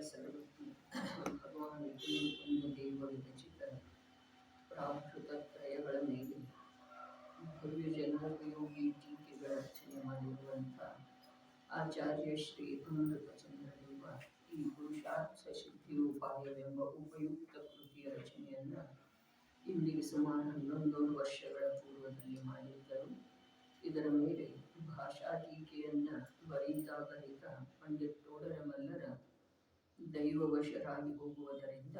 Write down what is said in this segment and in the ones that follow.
ಸರ್ವಜ್ಞ ಭಗವಾನ್ ಒಂದು ದೇವ ವಿರಚಿತ ಪ್ರಾಕೃತತ್ರಯಗಳ ಮೇಲೆ ಭವ್ಯ ಜನೋಪಯೋಗಿ ಟೀಕೆಗಳ ರಚನೆ ಮಾಡಿರುವಂಥ ಆಚಾರ್ಯ ಶ್ರೀ ಅಮೃತಚಂದ್ರ ದೇವ ಈ ಪುರುಷಾರ್ಥ ಸಿದ್ಧಿಯೋಪಾಯವೆಂಬ ಉಪಯುಕ್ತ ಕೃತಿಯ ರಚನೆಯನ್ನು ಇಂದಿಗೆ ಸುಮಾರು 11 ವರ್ಷಗಳ ಪೂರ್ವದಲ್ಲಿ ಮಾಡಿದ್ದರು. ಇದರ ಮೇಲೆ ಭಾಷಾ ಟೀಕೆಯನ್ನು ಬರೀತಾ ಪಂಡಿತ್ ತೋಡರ ಮಲ್ಲರ ದೈವವಶರಾಗಿ ಹೋಗುವುದರಿಂದ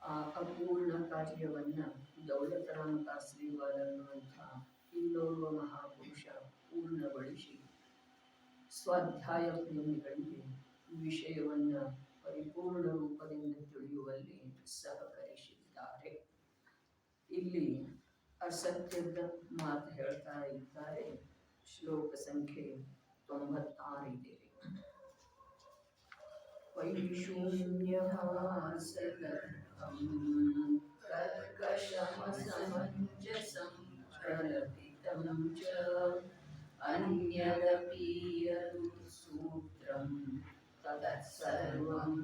ಆ ಅಪೂರ್ಣ ಕಾರ್ಯವನ್ನು ದೌಲತರಾಮ್ ಕಾಸ್ರಿವಾಲ್ ಅನ್ನುವಂಥ ಇನ್ನೋರ್ವ ಮಹಾಪುರುಷ ಪೂರ್ಣಗೊಳಿಸಿ ಸ್ವಾಧ್ಯಾಯ ಪ್ರೇಮಿಗಳಿಗೆ ವಿಷಯವನ್ನು ಪರಿಪೂರ್ಣ ರೂಪದಿಂದ ತಿಳಿಯುವಲ್ಲಿ ಸಹಕರಿಸಿದ್ದಾರೆ. ಇಲ್ಲಿ ಅಸತ್ಯದ ಮಾತು ಹೇಳ್ತಾ ಇದ್ದಾರೆ. ಶ್ಲೋಕ ಸಂಖ್ಯೆ 96 ಇದೆ. ವೈಶೂನ್ಯಹಾಸಗರ್ಭಂ ಕರ್ಕಶಮಸಮಂಜಸಂ ಪ್ರಲಪಿತಂ ಚ ಅನ್ಯದಪಿ ಯದು ಸೂತ್ರಂ ತತ್ಸರ್ವಂ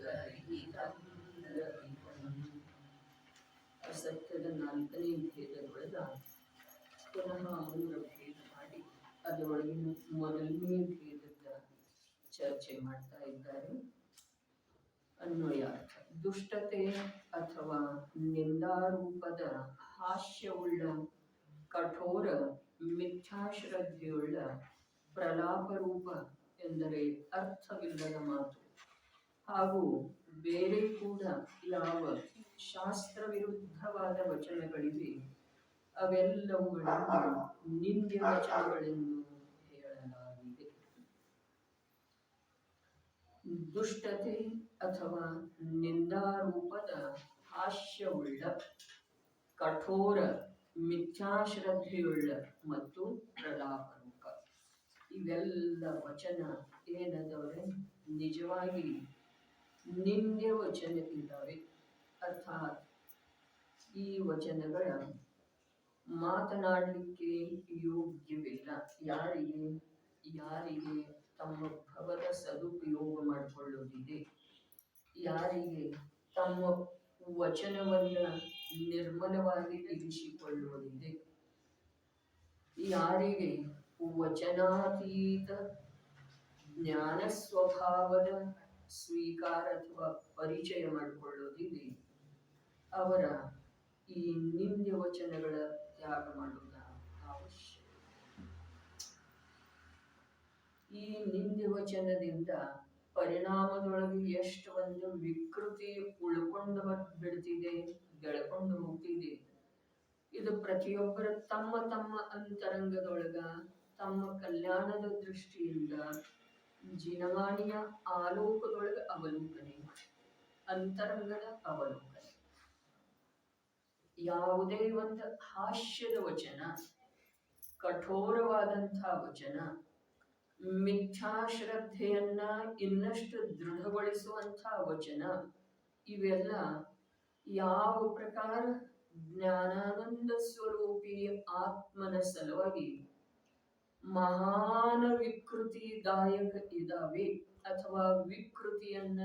ಗರ್ಹಿತಂ ಲಲಿತಂ. ಅಸತ್ಯದ 4ನೇ ಭೇದದೊಳಗ ಪುನಃ 3 ಭೇದ ಮಾಡಿ ಅದರೊಳಗಿನ ಮೊದಲನೇ ಭೇದದ ಚರ್ಚೆ ಮಾಡ್ತಾ ಇದ್ದಾರೆ. ಅನ್ವಯಾರ್ಥ: ದುಷ್ಟತೆ ಅಥವಾ ನಿಂದಾರೂಪದ ಹಾಸ್ಯವುಳ್ಳ, ಕಠೋರ, ಮಿಥ್ಯಾಶ್ರದ್ಧೆಯುಳ್ಳ ಪ್ರಲಾಪರೂಪ ಎಂದರೆ ಅರ್ಥವಿಲ್ಲದ ಮಾತು, ಹಾಗೂ ಬೇರೆ ಕೂಡ ಯಾವ ಶಾಸ್ತ್ರವಿರುದ್ಧವಾದ ವಚನಗಳಿವೆ ಅವೆಲ್ಲವುಗಳನ್ನು ನಿಂದ್ಯ ವಚನಗಳೆಂದು ಹೇಳಲಾಗಿದೆ. ದುಷ್ಟತೆ ಅಥವಾ ನಿಂದಾರೂಪದ ಹಾಸ್ಯವುಳ್ಳ, ಕಠೋರ, ಮಿಥ್ಯಾಶ್ರದ್ಧೆಯುಳ್ಳ ಮತ್ತು ಪ್ರಲಾಪರೂಪ ಇವೆಲ್ಲ ವಚನ ಏನದವರೆ ನಿಜವಾಗಿ ನಿಂದ್ಯ ವಚನ ಇದ್ದಾವೆ. ಅರ್ಥಾತ್ ಈ ವಚನಗಳ ಮಾತನಾಡಲಿಕ್ಕೆ ಯೋಗ್ಯವಿಲ್ಲ. ಯಾರಿಗೆ ತಮ್ಮ ಭವದ ಸದುಪಯೋಗ ಮಾಡಿಕೊಳ್ಳುವುದಿದೆ, ಯಾರಿಗೆ ತಮ್ಮ ವಚನವನ್ನು ನಿರ್ಮಲವಾಗಿ ಇರಿಸಿಕೊಳ್ಳುವುದಿದೆ, ಯಾರಿಗೆ ವಚನಾತೀತ ಜ್ಞಾನ ಸ್ವಭಾವದ ಸ್ವೀಕಾರ ಅಥವಾ ಪರಿಚಯ ಮಾಡಿಕೊಳ್ಳುವುದಿದೆ, ಅವರ ಈ ನಿಂದ್ಯ ವಚನಗಳ ತ್ಯಾಗ ಮಾಡುವುದು ಅವಶ್ಯ. ಈ ನಿಂದ್ಯ ವಚನದಿಂದ ಪರಿಣಾಮದೊಳಗೆ ಎಷ್ಟು ಒಂದು ವಿಕೃತಿ ಉಳ್ಕೊಂಡು ಬಿಡ್ತಿದೆ, ಬೆಳ್ಕೊಂಡು ಹೋಗ್ತಿದೆ. ಇದು ಪ್ರತಿಯೊಬ್ಬರ ತಮ್ಮ ತಮ್ಮ ಅಂತರಂಗದೊಳಗ ತಮ್ಮ ಕಲ್ಯಾಣದ ದೃಷ್ಟಿಯಿಂದ ಜಿನವಾಣಿಯ ಆಲೋಕದೊಳಗ ಅವಲೋಕನೆ, ಅಂತರಂಗದ ಅವಲೋಕನೆ. ಯಾವುದೇ ಒಂದು ಹಾಸ್ಯದ ವಚನ, ಕಠೋರವಾದಂತಹ ವಚನ, ಮಿಥ್ಯಾಶ್ರದ್ಧೆಯನ್ನ ಇನ್ನಷ್ಟು ದೃಢಗೊಳಿಸುವಂತಹ ವಚನ, ಇವೆಲ್ಲ ಯಾವ ಪ್ರಕಾರ ಜ್ಞಾನಾನಂದ ಸ್ವರೂಪಿ ಆತ್ಮನ ಸಲುವಾಗಿ ಮಹಾನ ವಿಕೃತಿದಾಯಕ ಇದಾವೆ ಅಥವಾ ವಿಕೃತಿಯನ್ನ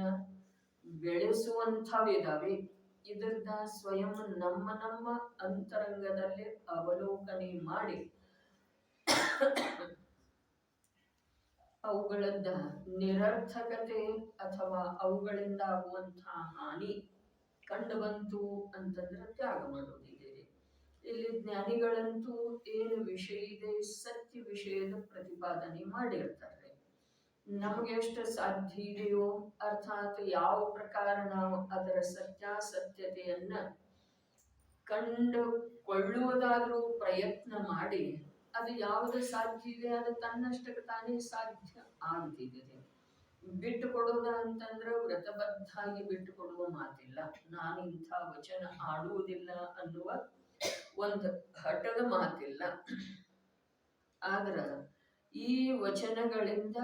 ಬೆಳೆಸುವಂಥವಿದಾವೆ. ಇದರಿಂದ ಸ್ವಯಂ ನಮ್ಮ ಅಂತರಂಗದಲ್ಲಿ ಅವಲೋಕನೆ ಮಾಡಿ ಅವುಗಳದ್ದ ನಿರರ್ಥಕತೆ ಅಥವಾ ಅವುಗಳಿಂದ ಆಗುವಂತಹ ಹಾನಿ ಕಂಡು ಬಂತು ಅಂತಂದ್ರೆ ತ್ಯಾಗ ಮಾಡೋದಿದೆ. ಇಲ್ಲಿ ಜ್ಞಾನಿಗಳಂತೂ ಏನು ವಿಷಯ ಇದೆ, ಸತ್ಯ ವಿಷಯದ ಪ್ರತಿಪಾದನೆ ಮಾಡಿರ್ತಾರೆ. ನಮಗೆ ಎಷ್ಟು ಸಾಧ್ಯ ಇದೆಯೋ, ಅರ್ಥಾತ್ ಯಾವ ಪ್ರಕಾರ ನಾವು ಅದರ ಸತ್ಯಾಸತ್ಯತೆಯನ್ನ ಕಂಡುಕೊಳ್ಳುವುದಾದ್ರೂ ಪ್ರಯತ್ನ ಮಾಡಿ ಅದು ಯಾವುದು ಸಾಧ್ಯ ಇದೆ ಅದು ತನ್ನಷ್ಟಕ್ಕೆ ತಾನೇ ಸಾಧ್ಯ ಆಗ್ತಿದೆ. ಬಿಟ್ಟು ಕೊಡೋದ ಅಂತಂದ್ರೆ ವ್ರತಬದ್ಧಾಗಿ ಬಿಟ್ಟು ಕೊಡುವ ಮಾತಿಲ್ಲ. ನಾನು ಇಂಥ ವಚನ ಆಡುವುದಿಲ್ಲ ಅನ್ನುವ ಒಂದು ಹಠದ ಮಾತಿಲ್ಲ. ಆದ್ರ ಈ ವಚನಗಳಿಂದ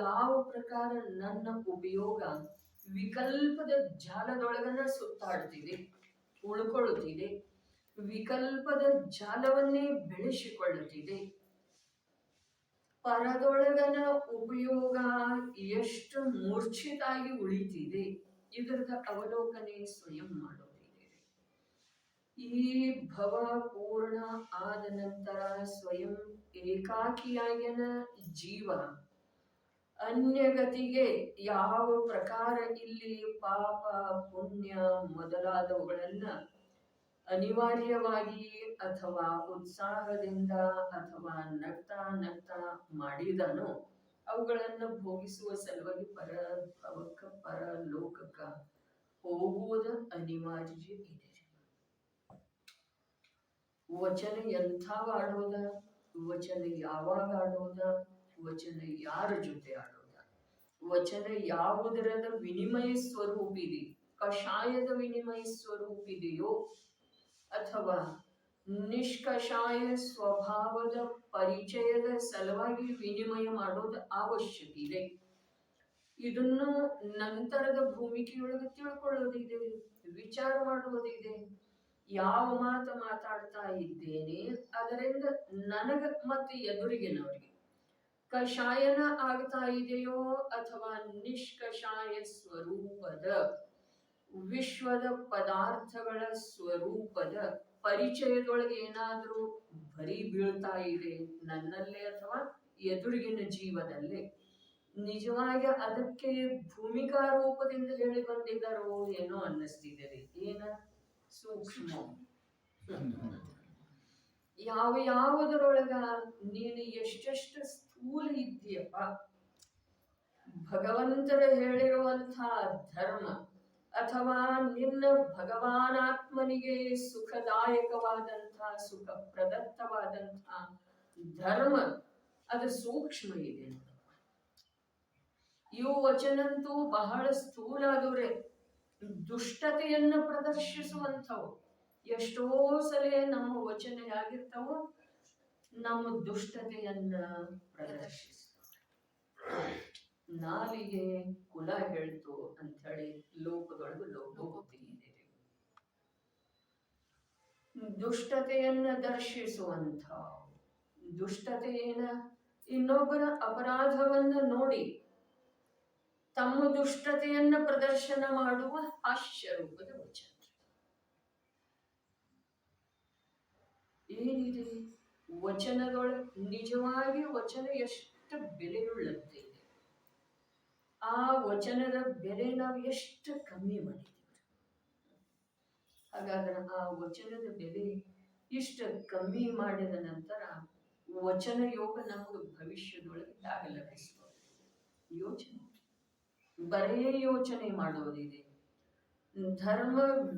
ಯಾವ ಪ್ರಕಾರ ನನ್ನ ಉಪಯೋಗ ವಿಕಲ್ಪದ ಜಾಲದೊಳಗನ್ನ ಸುತ್ತಾಡ್ತಿದೆ, ಉಳ್ಕೊಳ್ಳುತ್ತಿದೆ, ವಿಕಲ್ಪದ ಜಾಲವನ್ನೇ ಬೆಳೆಸಿಕೊಳ್ಳುತ್ತಿದೆ, ಪರದೊಳಗನ ಉಪಯೋಗ ಎಷ್ಟು ಮೂರ್ಛಿತಾಗಿ ಉಳಿತಿದೆ ಇದರದ ಅವಲೋಕನೆ ಸ್ವಯಂ ಮಾಡೋದಿದೆ. ಈ ಭವ ಪೂರ್ಣ ಆದ ನಂತರ ಸ್ವಯಂ ಏಕಾಕಿಯಾಗಿನ ಜೀವ ಅನ್ಯಗತಿಗೆ ಯಾವ ಪ್ರಕಾರ ಇಲ್ಲಿ ಪಾಪ ಪುಣ್ಯ ಮೊದಲಾದವುಗಳನ್ನ ಅನಿವಾರ್ಯವಾಗಿ ಅಥವಾ ಉತ್ಸಾಹದಿಂದ ಅಥವಾ ನಗ್ತಾ ನಗ್ತಾ ಮಾಡಿದನೋ ಅವುಗಳನ್ನು ಭೋಗಿಸುವ ಸಲುವಾಗಿ ಪರಭವಕ್ಕ ಪರಲೋಕಕ್ಕ ಹೋಗುವುದು ಅನಿವಾರ್ಯ ಇದೆ. ವಚನ ಎಂಥವ ಆಡೋದ, ವಚನ ಯಾವಾಗ ಆಡೋದ, ವಚನ ಯಾರ ಜೊತೆ ಆಡೋದ, ವಚನ ಯಾವುದರದ ವಿನಿಮಯ ಸ್ವರೂಪ ಇದೆ, ಕಷಾಯದ ವಿನಿಮಯ ಸ್ವರೂಪ ಇದೆಯೋ ಅಥವಾ ನಿಷ್ಕಷಾಯ ಸ್ವಭಾವದ ಪರಿಚಯದ ಸಲುವಾಗಿ ವಿನಿಮಯ ಮಾಡೋದು ಅವಶ್ಯಕ ಇದೆ. ಇದನ್ನು ನಂತರದ ಭೂಮಿಕೆಯೊಳಗೆ ತಿಳ್ಕೊಳ್ಳೋದಿದೆ, ವಿಚಾರ ಮಾಡುವುದಿದೆ. ಯಾವ ಮಾತು ಮಾತಾಡ್ತಾ ಇದ್ದೇನೆ ಅದರಿಂದ ನನಗ ಮತ್ತೆ ಎದುರಿಗಿನವರಿಗೆ ಕಷಾಯನ ಆಗ್ತಾ ಇದೆಯೋ ಅಥವಾ ನಿಷ್ಕಷಾಯ ಸ್ವರೂಪದ ವಿಶ್ವದ ಪದಾರ್ಥಗಳ ಸ್ವರೂಪದ ಪರಿಚಯದೊಳಗೆ ಏನಾದ್ರೂ ಬರಿ ಬೀಳ್ತಾ ಇದೆ ನನ್ನಲ್ಲೇ ಅಥವಾ ಎದುರಿಗಿನ ಜೀವನಲ್ಲೇ, ನಿಜವಾಗಿ ಅದಕ್ಕೆ ಭೂಮಿಕಾ ರೂಪದಿಂದ ಹೇಳಿ ಬಂದಿದ್ದಾರೋ ಏನೋ ಅನ್ನಿಸ್ತಿದೆ. ಏನ ಸೂಕ್ಷ್ಮ ಯಾವುದರೊಳಗ ನೀನು ಎಷ್ಟೆಷ್ಟು ಸ್ಥೂಲ ಇದ್ದೀಯಪ್ಪ, ಭಗವಂತರ ಹೇಳಿರುವಂತಹ ಧರ್ಮ ಅಥವಾ ನಿನ್ನ ಭಗವಾನಾತ್ಮನಿಗೆ ಸುಖದಾಯಕವಾದಂತಹ ಸುಖ ಪ್ರದತ್ತವಾದಂತಹ ಧರ್ಮ ಅದು ಸೂಕ್ಷ್ಮ ಇದೆ. ಇವು ವಚನಂತೂ ಬಹಳ ಸ್ಥೂಲ ಆದವ್ರೆ, ದುಷ್ಟತೆಯನ್ನು ಪ್ರದರ್ಶಿಸುವಂಥವು. ಎಷ್ಟೋ ಸಲ ನಮ್ಮ ವಚನ ಆಗಿರ್ತಾವ, ನಮ್ಮ ದುಷ್ಟತೆಯನ್ನ ಪ್ರದರ್ಶಿಸ್ತಾವ. ನಾಲಿಗೆ ಕುಲ ಹೇಳ್ತು ಅಂತ ಹೇಳಿ ಲೋಕದೊಳಗೆ ಲೋಕೋಕ್ತಿ ಇದೆ. ದುಷ್ಟತೆಯನ್ನ ದರ್ಶಿಸುವಂಥ, ದುಷ್ಟತೆಯೇನ ಇನ್ನೊಬ್ಬರ ಅಪರಾಧವನ್ನ ನೋಡಿ ತಮ್ಮ ದುಷ್ಟತೆಯನ್ನ ಪ್ರದರ್ಶನ ಮಾಡುವ ಹಾಸ್ಯ ರೂಪದ ವಚನ. ಏನಿದೆ ವಚನದೊಳಗೆ? ನಿಜವಾಗಿ ವಚನ ಎಷ್ಟು ಬೆಲೆಯುಳ್ಳಂತೆ ಇದೆ. ಆ ವಚನದ ಬೆಲೆ ನಾವು ಎಷ್ಟು ಕಮ್ಮಿ ಮಾಡಿದ್ದೀವಿ. ಹಾಗಾದ್ರೆ ಆ ವಚನದ ಬೆಲೆ ಇಷ್ಟ ಕಮ್ಮಿ ಮಾಡಿದ ನಂತರ ವಚನ ಯೋಗ ನಮಗೆ ಭವಿಷ್ಯದೊಳಗೆ ಯಾಗ ಲಭಿಸುವುದು? ಯೋಚನೆ, ಬರೇ ಯೋಚನೆ ಮಾಡೋದಿದೆ. ಧರ್ಮ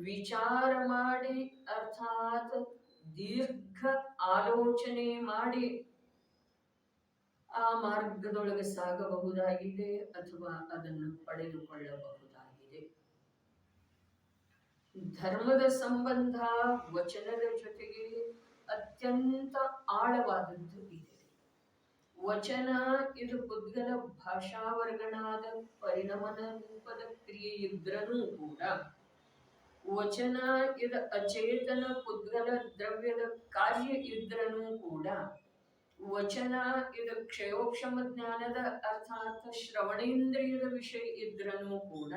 ವಿಚಾರ ಮಾಡಿ ಅರ್ಥಾತ್ ದೀರ್ಘ ಆಲೋಚನೆ ಮಾಡಿ ಆ ಮಾರ್ಗದೊಳಗೆ ಸಾಗಬಹುದಾಗಿದೆ ಅಥವಾ ಅದನ್ನು ಪಡೆದುಕೊಳ್ಳಬಹುದಾಗಿದೆ. ಧರ್ಮದ ಸಂಬಂಧ ವಚನದ ಜೊತೆಗೆ ಅತ್ಯಂತ ಆಳವಾದದ್ದು ಇದೆ. ವಚನ ಇದು ಪುದ್ಗಲ ಭಾಷಾವರ್ಗಣಾದ ಪರಿಣಮನ ರೂಪದ ಕ್ರಿಯೆ ಇದ್ರೂ ಕೂಡ, ವಚನ ಇದು ಅಚೇತನ ಪುದ್ಗಲ ದ್ರವ್ಯದ ಕಾರ್ಯ ಇದ್ರೂ ಕೂಡ, ವಚನ ಇದು ಕ್ಷಯೋಕ್ಷಮ ಜ್ಞಾನದ ಅರ್ಥಾತ್ ಶ್ರವಣೇಂದ್ರಿಯದ ವಿಷಯ ಇದ್ರೂ ಕೂಡ,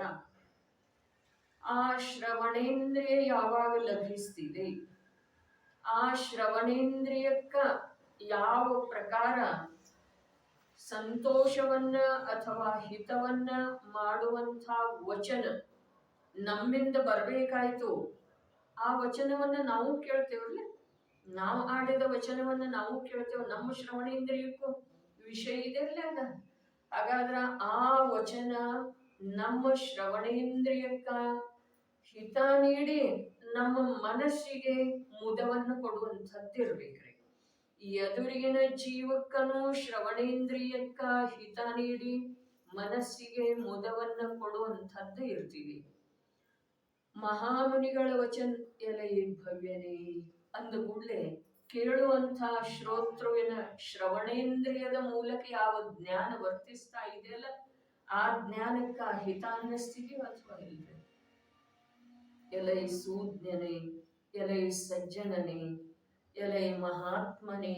ಆ ಶ್ರವಣೇಂದ್ರಿಯ ಯಾವಾಗ ಲಭಿಸ್ತಿದೆ, ಆ ಶ್ರವಣೇಂದ್ರಿಯಕ್ಕ ಯಾವ ಪ್ರಕಾರ ಸಂತೋಷವನ್ನ ಅಥವಾ ಹಿತವನ್ನ ಮಾಡುವಂಥ ವಚನ ನಮ್ಮಿಂದ ಬರಬೇಕಾಯ್ತು, ಆ ವಚನವನ್ನ ನಾವು ಕೇಳ್ತೇವಲ್ಲ, ನಾವು ಆಡಿದ ವಚನವನ್ನ ನಾವು ಕೇಳ್ತೇವೆ, ನಮ್ಮ ಶ್ರವಣೇಂದ್ರಿಯಕ್ಕೂ ವಿಷಯ ಇದೆಲ್ಲ ಅದ. ಹಾಗಾದ್ರ ಆ ವಚನ ನಮ್ಮ ಶ್ರವಣೇಂದ್ರಿಯಕ್ಕ ಹಿತ ನೀಡಿ ನಮ್ಮ ಮನಸ್ಸಿಗೆ ಮುದವನ್ನು ಕೊಡುವಂಥದ್ದಿರ್ಬೇಕ್ರಿ. ಎದುರಿಗಿನ ಜೀವಕ್ಕನೂ ಶ್ರವಣೇಂದ್ರಿಯಕ್ಕ ಹಿತ ನೀಡಿ ಮನಸ್ಸಿಗೆ ಮುದವನ್ನ ಕೊಡುವಂಥದ್ದು ಇರ್ತೀವಿ. ಮಹಾಮುನಿಗಳ ವಚನ ಎಲೆ ಭವ್ಯನೇ ಅಂದ ಕೂಡಲೇ ಕೇಳುವಂಥ ಶ್ರೋತೃವಿನ ಶ್ರವಣೇಂದ್ರಿಯದ ಮೂಲಕ ಯಾವ ಜ್ಞಾನ ವರ್ತಿಸ್ತಾ ಇದೆಯಲ್ಲ, ಆ ಜ್ಞಾನಕ್ಕ ಹಿತ ಅನ್ನಿಸ್ತಿದೀವ ಅಥವಾ ಇಲ್ರಿ? ಎಲೈ ಸೂಜ್ಞನೆ, ಎಲೈ ಸಜ್ಜನನೆ, ಎಲೈ ಮಹಾತ್ಮನೆ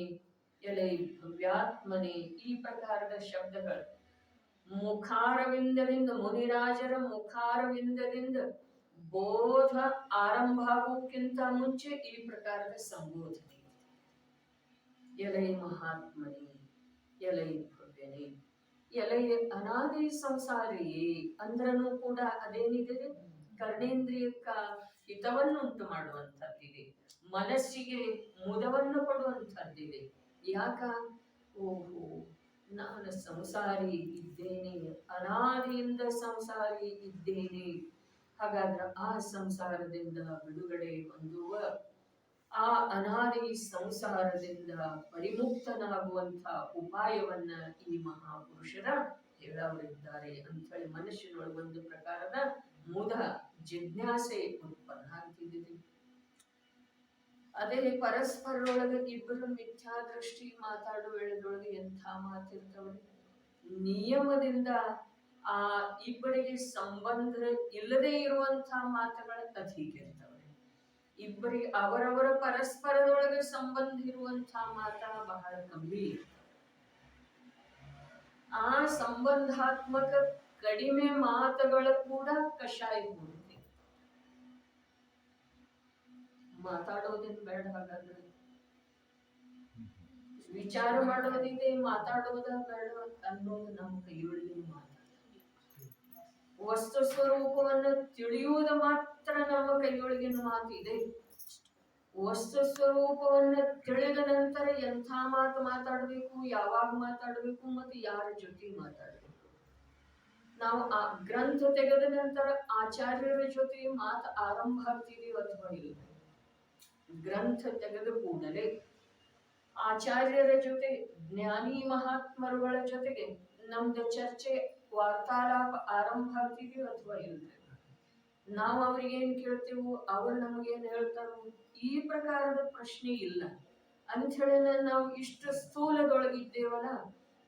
ಎಲೆ ಭವ್ಯಾತ್ಮನೆ ಈ ಪ್ರಕಾರದ ಶಬ್ದಗಳು ಮುಖಾರವಿಂದದಿಂದ ಮುನಿರಾಜರ ಮುಖಾರವಿಂದದಿಂದ ಬೋಧ ಆರಂಭ ಆಗೋಕ್ಕಿಂತ ಮುಂಚೆ ಈ ಪ್ರಕಾರದ ಸಂಬೋಧನೆ. ಎಲೈ ಮಹಾತ್ಮನೇ, ಎಲೈ ಭವ್ಯನೇ, ಎಲೈ ಅನಾದಿ ಸಂಸಾರಿಯೇ ಅಂದ್ರನು ಕೂಡ ಅದೇನಿದೆ, ಕರ್ಣೇಂದ್ರಿಯಕ್ಕ ಹಿತವನ್ನುಂಟು ಮಾಡುವಂಥದ್ದಿದೆ, ಮನಸ್ಸಿಗೆ ಮುದವನ್ನು ಕೊಡುವಂಥದ್ದಿದೆ. ಯಾಕ? ಓಹೋ, ನಾನು ಸಂಸಾರಿ ಇದ್ದೇನೆ, ಅನಾದಿಯಿಂದ ಸಂಸಾರಿ ಇದ್ದೇನೆ. ಹಾಗಾದ್ರೆ ಆ ಸಂಸಾರದಿಂದ ಬಿಡುಗಡೆ ಹೊಂದುವ, ಆ ಅನಾದಿ ಸಂಸಾರದಿಂದ ಪರಿಮುಕ್ತನಾಗುವಂತ ಉಪಾಯವನ್ನ ಈ ಮಹಾಪುರುಷರ ಹೇಳವರಿದ್ದಾರೆ ಅಂತ ಹೇಳಿ ಮನುಷ್ಯನೊಳಗೆ ಒಂದು ಪ್ರಕಾರದ ಮುದ ಜಿಜ್ಞಾಸೆ ಉತ್ಪನ್ನ ಆಗ್ತಿದೆ. ಅದೇ ಪರಸ್ಪರರೊಳಗೆ ಇಬ್ಬರು ಮಿಥ್ಯಾದೃಷ್ಟಿ ಮಾತಾಡುವ ವೇಳೆದೊಳಗೆ ಎಂಥ ಮಾತಿರ್ತವೆ. ನಿಯಮದಿಂದ ಆ ಇಬ್ಬರಿಗೆ ಸಂಬಂಧ ಇಲ್ಲದೆ ಇರುವಂತಹ ಮಾತುಗಳು ಅಧಿಕ ಇರ್ತವೆ. ಇಬ್ಬರಿಗೆ ಅವರವರ ಪರಸ್ಪರದೊಳಗೆ ಸಂಬಂಧ ಇರುವಂತಹ ಮಾತ ಬಹಳ ಕಮ್ಮಿ. ಆ ಸಂಬಂಧಾತ್ಮಕ ಕಡಿಮೆ ಮಾತುಗಳ ಕೂಡ ಕಷಾಯ ಹೋಗುತ್ತೆ. ಮಾತಾಡೋದೇನು ಬೇಡ, ಹಾಗಾದ್ರೆ ವಿಚಾರ ಮಾಡೋದಿದೆ, ಮಾತಾಡೋದ ಬೇಡ ಅನ್ನೋದು ನಮ್ಮ ಕೈಯೊಳಗಿನ ಮಾತು. ವಸ್ತು ಸ್ವರೂಪವನ್ನು ತಿಳಿಯುವುದು ಮಾತ್ರ ನಮ್ಮ ಕೈಯೊಳಗಿನ ಮಾತಿದೆ. ವಸ್ತು ಸ್ವರೂಪವನ್ನು ತಿಳಿದ ನಂತರ ಎಂಥ ಮಾತು ಮಾತಾಡಬೇಕು, ಯಾವಾಗ ಮಾತಾಡಬೇಕು, ಮತ್ತೆ ಯಾರ ಜೊತೆ ಮಾತಾಡಬೇಕು. ನಾವು ಆ ಗ್ರಂಥ ತೆಗೆದ ನಂತರ ಆಚಾರ್ಯರ ಜೊತೆ ಮಾತು ಆರಂಭ ಆಗ್ತಿದೀವಿ ಅಥವಾ ಇಲ್ಲ? ಗ್ರಂಥ ತೆಗೆದ ಕೂಡಲೇ ಆಚಾರ್ಯರ ಜೊತೆ, ಜ್ಞಾನಿ ಮಹಾತ್ಮರುಗಳ ಜೊತೆಗೆ ನಮ್ದು ಚರ್ಚೆ ವಾರ್ತಾಲಾಪ ಆರಂಭ ಆಗ್ತಿದೀವಿ ಅಥವಾ ಇಲ್ಲ? ನಾವು ಅವ್ರಿಗೇನ್ ಕೇಳ್ತೀವೋ ಅವ್ರು ನಮಗೇನ್ ಹೇಳ್ತಾರೋ ಈ ಪ್ರಕಾರದ ಪ್ರಶ್ನೆ ಇಲ್ಲ ಅಂತ ಹೇಳಿ ನಾವು ಇಷ್ಟು ಸ್ಥೂಲದೊಳಗಿದ್ದೇವಲ್ಲ,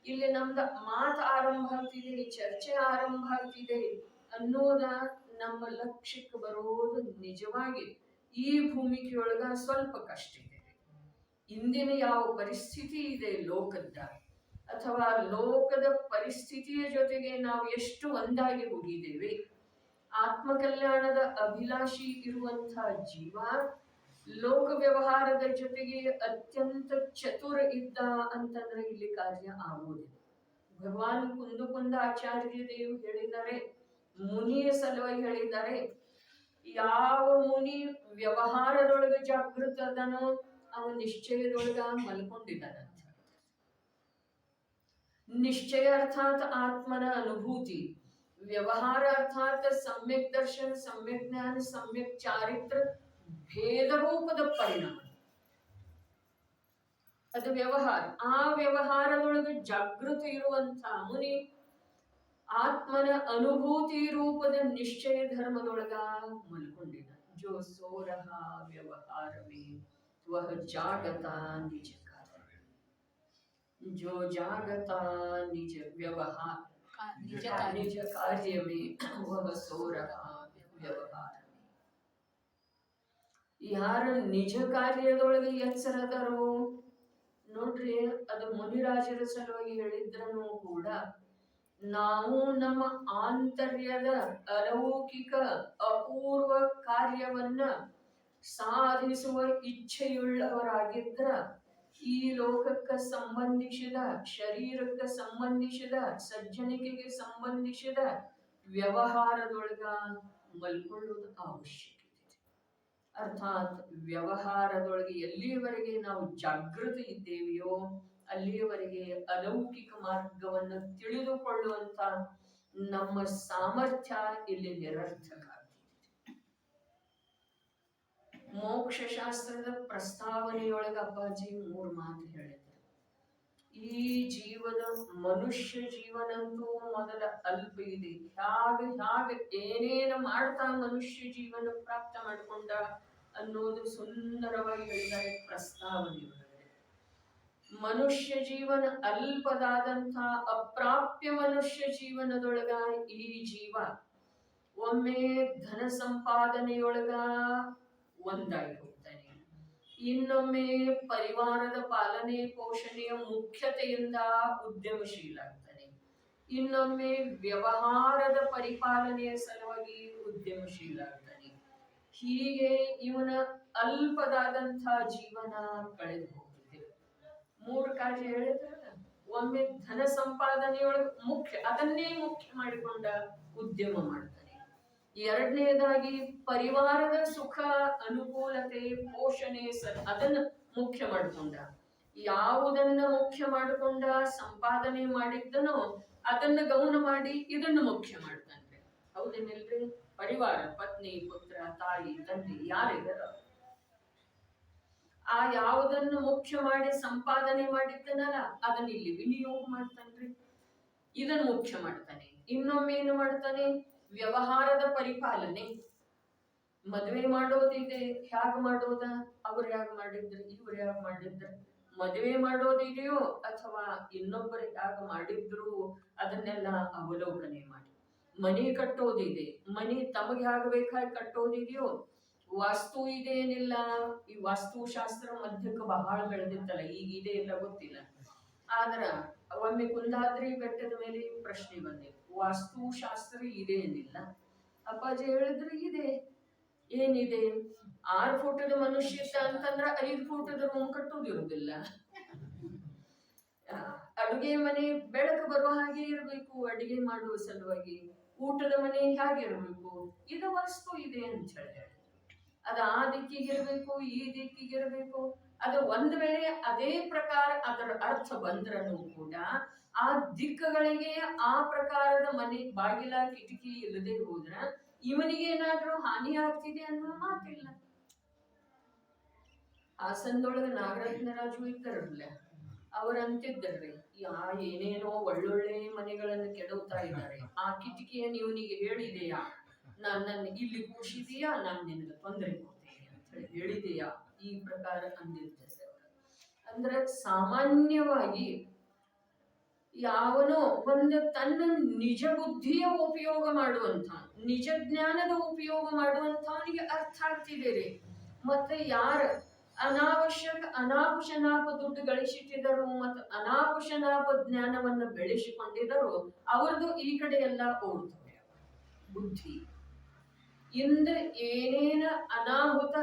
ಇಲ್ಲಿ ನಮ್ದ ಮಾತು ಆರಂಭ ಆಗ್ತಿದೆ, ಚರ್ಚೆ ಆರಂಭ ಆಗ್ತಿದೆ ಅನ್ನೋದ ನಮ್ಮ ಲಕ್ಷ್ಯಕ್ಕೆ ಬರೋದು ನಿಜವಾಗಿ ಈ ಭೂಮಿಕೆಯೊಳಗ ಸ್ವಲ್ಪ ಕಷ್ಟ ಇದೆ. ಇಂದಿನ ಯಾವ ಪರಿಸ್ಥಿತಿ ಇದೆ ಲೋಕದ, ಅಥವಾ ಲೋಕದ ಪರಿಸ್ಥಿತಿಯ ಜೊತೆಗೆ ನಾವು ಎಷ್ಟು ಒಂದಾಗಿ ಹೋಗಿದ್ದೇವೆ. ಆತ್ಮ ಕಲ್ಯಾಣದ ಅಭಿಲಾಷಿ ಇರುವಂತಹ ಜೀವ ಲೋಕ ವ್ಯವಹಾರದ ಜೊತೆಗೆ ಅತ್ಯಂತ ಚತುರ ಇದ್ದ ಅಂತಂದ್ರೆ ಇಲ್ಲಿ ಕಾರ್ಯ ಆಗುವುದಿಲ್ಲ. ಭಗವಾನ್ ಕುಂದ ಆಚಾರ್ಯ ದೇವ್ ಹೇಳಿದ್ದಾರೆ, ಮುನಿಯ ಸಲುವಾಗಿ ಹೇಳಿದ್ದಾರೆ, ಯಾವ ಮುನಿ ವ್ಯವಹಾರದೊಳಗೆ ಜಾಗೃತ ಅದನೋ ಅವನು ನಿಶ್ಚಯದೊಳಗ ಮಲ್ಕೊಂಡಿದ್ದಾನೆ. ನಿಶ್ಚಯ ಅರ್ಥಾತ್ ಆತ್ಮನ ಅನುಭೂತಿ, ವ್ಯವಹಾರ ಅರ್ಥಾತ್ ಸಮ್ಯಕ್ ದರ್ಶನ, ಸಮ್ಯಕ್ ಜ್ಞಾನ, ಸಮ್ಯಕ್ ಚಾರಿತ್ರ ಭೇದ ರೂಪದ ಪರಿಣಾಮ. ಅದು ವ್ಯವಹಾರ. ಆ ವ್ಯವಹಾರದೊಳಗೆ ಜಾಗೃತ ಇರುವಂತಹ ಮುನಿ ಆತ್ಮನ ಅನುಭೂತಿ ರೂಪದ ನಿಶ್ಚಯ ಧರ್ಮದೊಳಗ ಮಲ್ಕೊಂಡಿದ್ದ. ಜೋ ಸೋರಹ ವ್ಯವಹಾರ ಮೇ ವಹ ಜಾಗತ ನಿಜ ಕಾರ್ಯ, ಜೋ ಜಾಗತ ನಿಜ ವ್ಯವಹಾರ ನಿಜ ಕಾರ್ಯ ಮೇ ವಹ ಸೋರಹ ವ್ಯವಹಾರ. ಯಾರು ನಿಜ ಕಾರ್ಯದೊಳಗೆ ಎಚ್ಚರದರೋ ನೋಡ್ರಿ, ಅದು ಮುನಿರಾಜರ ಸಲುವಾಗಿ ಹೇಳಿದ್ರನು ಕೂಡ ನಾವು ನಮ್ಮ ಆಂತರ್ಯದ ಅಲೌಕಿಕ ಅಪೂರ್ವ ಕಾರ್ಯವನ್ನ ಸಾಧಿಸುವ ಇಚ್ಛೆಯುಳ್ಳವರಾಗಿದ್ರ ಈ ಲೋಕಕ್ಕೆ ಸಂಬಂಧಿಸಿದ, ಶರೀರಕ್ಕೆ ಸಂಬಂಧಿಸಿದ, ಸಜ್ಜನಿಕೆಗೆ ಸಂಬಂಧಿಸಿದ ವ್ಯವಹಾರದೊಳಗ ಮಲ್ಕೊಳ್ಳುವುದು ಅವಶ್ಯಕ. ಅರ್ಥಾತ್ ವ್ಯವಹಾರದೊಳಗೆ ಎಲ್ಲಿಯವರೆಗೆ ನಾವು ಜಾಗೃತಿ ಇದ್ದೇವೆಯೋ ಅಲ್ಲಿಯವರೆಗೆ ಅಲೌಕಿಕ ಮಾರ್ಗವನ್ನು ತಿಳಿದುಕೊಳ್ಳುವಂತ ನಮ್ಮ ಸಾಮರ್ಥ್ಯ ಇಲ್ಲಿ ನಿರರ್ಥಕ ಆಗ್ತಿದೆ. ಮೋಕ್ಷ ಶಾಸ್ತ್ರದ ಪ್ರಸ್ತಾವನೆಯೊಳಗೆ ಅಪ್ಪಾಜಿ 3 ಮಾತು ಹೇಳಿದ್ದಾರೆ. ಈ ಜೀವನ, ಮನುಷ್ಯ ಜೀವನಂತೂ ಮೊದಲ ಅಲ್ಪ ಇದೆ. ಹ್ಯಾಗ ಏನೇನು ಮಾಡ್ತಾ ಮನುಷ್ಯ ಜೀವನ ಪ್ರಾಪ್ತ ಮಾಡಿಕೊಂಡ ಅನ್ನೋದು ಸುಂದರವಾಗಿ ಹೇಳಿದ್ದಾರೆ ಪ್ರಸ್ತಾವನೆಯೊಳಗಡೆ. ಮನುಷ್ಯ ಜೀವನ ಅಲ್ಪದಾದಂಥ ಅಪ್ರಾಪ್ಯ ಮನುಷ್ಯ ಜೀವನದೊಳಗ ಈ ಜೀವ ಒಮ್ಮೆ ಧನ ಸಂಪಾದನೆಯೊಳಗ ಒಂದಾಗಿ ಹೋಗ್ತಾನೆ, ಇನ್ನೊಮ್ಮೆ ಪರಿವಾರದ ಪಾಲನೆ ಪೋಷಣೆಯ ಮುಖ್ಯತೆಯಿಂದ ಉದ್ಯಮಶೀಲ ಆಗ್ತಾನೆ. ಇನ್ನೊಮ್ಮೆ ವ್ಯವಹಾರದ ಪರಿಪಾಲನೆಯ ಸಲುವಾಗಿ ಉದ್ಯಮಶೀಲ ಆಗ್ತಾನೆ. ಹೀಗೆ ಇವನ ಅಲ್ಪದಾದಂತಹ ಜೀವನ ಕಳೆದು ಹೋಗುತ್ತೆ. 3 ಕಾರ್ಯ ಹೇಳಿದ್ರಲ್ಲ, ಒಮ್ಮೆ ಧನ ಸಂಪಾದನೆಯೊಳಗೆ ಮುಖ್ಯ, ಅದನ್ನೇ ಮುಖ್ಯ ಮಾಡಿಕೊಂಡ ಉದ್ಯಮ ಮಾಡ್ತಾನೆ. ಎರಡನೇದಾಗಿ ಪರಿವಾರದ ಸುಖ ಅನುಕೂಲತೆ ಪೋಷಣೆ ಅದನ್ನ ಮುಖ್ಯ ಮಾಡಿಕೊಂಡ. ಯಾವುದನ್ನ ಮುಖ್ಯ ಮಾಡಿಕೊಂಡ ಸಂಪಾದನೆ ಮಾಡಿದ್ದನೋ ಅದನ್ನ ಗೌನ ಮಾಡಿ ಇದನ್ನು ಮುಖ್ಯ ಮಾಡ್ತಾನೆ. ಹೌದೇನಿಲ್ರಿ? ಪರಿವಾರ, ಪತ್ನಿ, ಪುತ್ರ, ತಾಯಿ, ತಂದೆ ಯಾರಿದಾರ ಆ ಯಾವುದನ್ನು ಮುಖ್ಯ ಮಾಡಿ ಸಂಪಾದನೆ ಮಾಡಿದ್ದನಲ್ಲ ಅದನ್ನ ಇಲ್ಲಿ ವಿನಿಯೋಗ ಮಾಡ್ತಾನ್ರಿ. ಇದನ್ನು ಮುಖ್ಯ ಮಾಡ್ತಾನೆ. ಇನ್ನೊಮ್ಮೆ ಏನು ಮಾಡ್ತಾನೆ? ವ್ಯವಹಾರದ ಪರಿಪಾಲನೆ. ಮದುವೆ ಮಾಡೋದಿದೆ, ಹ್ಯಾಗ್ ಮಾಡೋದ? ಅವ್ರು ಹ್ಯಾಗ್ ಮಾಡಿದ್ರು, ಇವ್ರು ಹ್ಯಾಗ್ ಮಾಡಿದ್ರು. ಮದುವೆ ಮಾಡೋದಿದೆಯೋ ಅಥವಾ ಇನ್ನೊಬ್ಬರು ಹ್ಯಾಗ್ ಮಾಡಿದ್ರು ಅದನ್ನೆಲ್ಲ ಅವಲೋಕನೆ ಮಾಡಿ. ಮನೆ ಕಟ್ಟೋದಿದೆ, ಮನೆ ತಮಗೆ ಹ್ಯಾಗ್ ಬೇಕಾಗಿ ಕಟ್ಟೋದಿದೆಯೋ. ವಾಸ್ತು ಇದೆ ಏನಿಲ್ಲ, ಈ ವಾಸ್ತುಶಾಸ್ತ್ರ ಮಧ್ಯಕ್ಕೆ ಬಹಳ ಬೆಳೆದಿತ್ತಲ್ಲ, ಈಗ ಇದೆ ಇಲ್ಲ ಗೊತ್ತಿಲ್ಲ. ಆದ್ರ ಒಮ್ಮೆ ಕುಂದಾದ್ರಿ ಬೆಟ್ಟದ ಮೇಲೆ ಪ್ರಶ್ನೆ ಬಂದಿತ್ತು, ವಾಸ್ತುಶಾಸ್ತ್ರ ಇದೆ ಏನಿಲ್ಲ. ಅಪ್ಪಾಜಿ ಹೇಳಿದ್ರು ಇದೆ. ಏನಿದೆ? 6 ಫೂಟದ ಮನುಷ್ಯ ಅಂತಂದ್ರ 5 ಫೂಟದ ರೂಮ್ ಕಟ್ಟೋದಿರುವುದಿಲ್ಲ. ಅಡುಗೆ ಮನೆ ಬೆಳಕು ಬರುವ ಹಾಗೆ ಇರಬೇಕು, ಅಡುಗೆ ಮಾಡುವ ಸಲುವಾಗಿ. ಊಟದ ಮನೆ ಹೇಗಿರ್ಬೇಕು, ಇದು ವಾಸ್ತು ಇದೆ ಅಂತ ಹೇಳಿ. ಅದು ಆ ದಿಕ್ಕಿಗಿರ್ಬೇಕು, ಈ ದಿಕ್ಕಿಗಿರ್ಬೇಕು. ಅದು ಒಂದ್ ವೇಳೆ ಅದೇ ಪ್ರಕಾರ ಅದರ ಅರ್ಥ ಬಂದ್ರೂ ಕೂಡ ಆ ದಿಕ್ಕುಗಳಿಗೆ ಆ ಪ್ರಕಾರದ ಮನೆ ಬಾಗಿಲ ಕಿಟಕಿ ಇಲ್ಲದೆ ಹೋದ್ರ ಇವನಿಗೆ ಏನಾದ್ರೂ ಹಾನಿ ಆಗ್ತಿದೆ ಅನ್ನೋ ಮಾತಿಲ್ಲ. ಹಾಸನದೊಳಗ ನಾಗರತ್ನರಾಜು ಇದ್ದಾರಲ್ಲ, ಅವರಂತಿದ್ದರ್ರಿ, ಏನೇನೋ ಒಳ್ಳೊಳ್ಳೆ ಮನೆಗಳನ್ನು ಕೆಡವುತ್ತಾ ಇದ್ದಾರೆ, ಆ ಕಿಟಕಿಯನ್ನು ಇವನಿಗೆ ಹೇಳಿದೆಯಾ, ನನ್ನ ಇಲ್ಲಿ ಕೂಡಿಸಿದೀಯಾ, ನಾನು ನಿನಗೆ ತೊಂದರೆ ಕೊಡ್ತೇನೆ ಅಂತ ಹೇಳಿ ಹೇಳಿದೆಯಾ, ಈ ಪ್ರಕಾರ ಅಂದಿರ್ತಾರೆ. ಅಂದ್ರೆ ಸಾಮಾನ್ಯವಾಗಿ ಯಾವನೋ ಒಂದು ತನ್ನ ನಿಜ ಬುದ್ಧಿಯ ಉಪಯೋಗ ಮಾಡುವಂತ, ನಿಜ ಜ್ಞಾನದ ಉಪಯೋಗ ಮಾಡುವಂತವನಿಗೆ ಅರ್ಥ ಆಗ್ತಿದೆ ರೀ. ಮತ್ತೆ ಯಾರ ಅನಾಪುಷನಾಪ ದುಡ್ಡು ಗಳಿಸಿಟ್ಟಿದರು ಮತ್ತು ಅನಾಪುಷನಾಪ ಜ್ಞಾನವನ್ನು ಬೆಳೆಸಿಕೊಂಡಿದರು, ಅವ್ರದ್ದು ಈ ಕಡೆ ಎಲ್ಲ ಓಡ್ತವೆ ಬುದ್ಧಿ. ಇಂದ ಏನೇನ ಅನಾಹುತ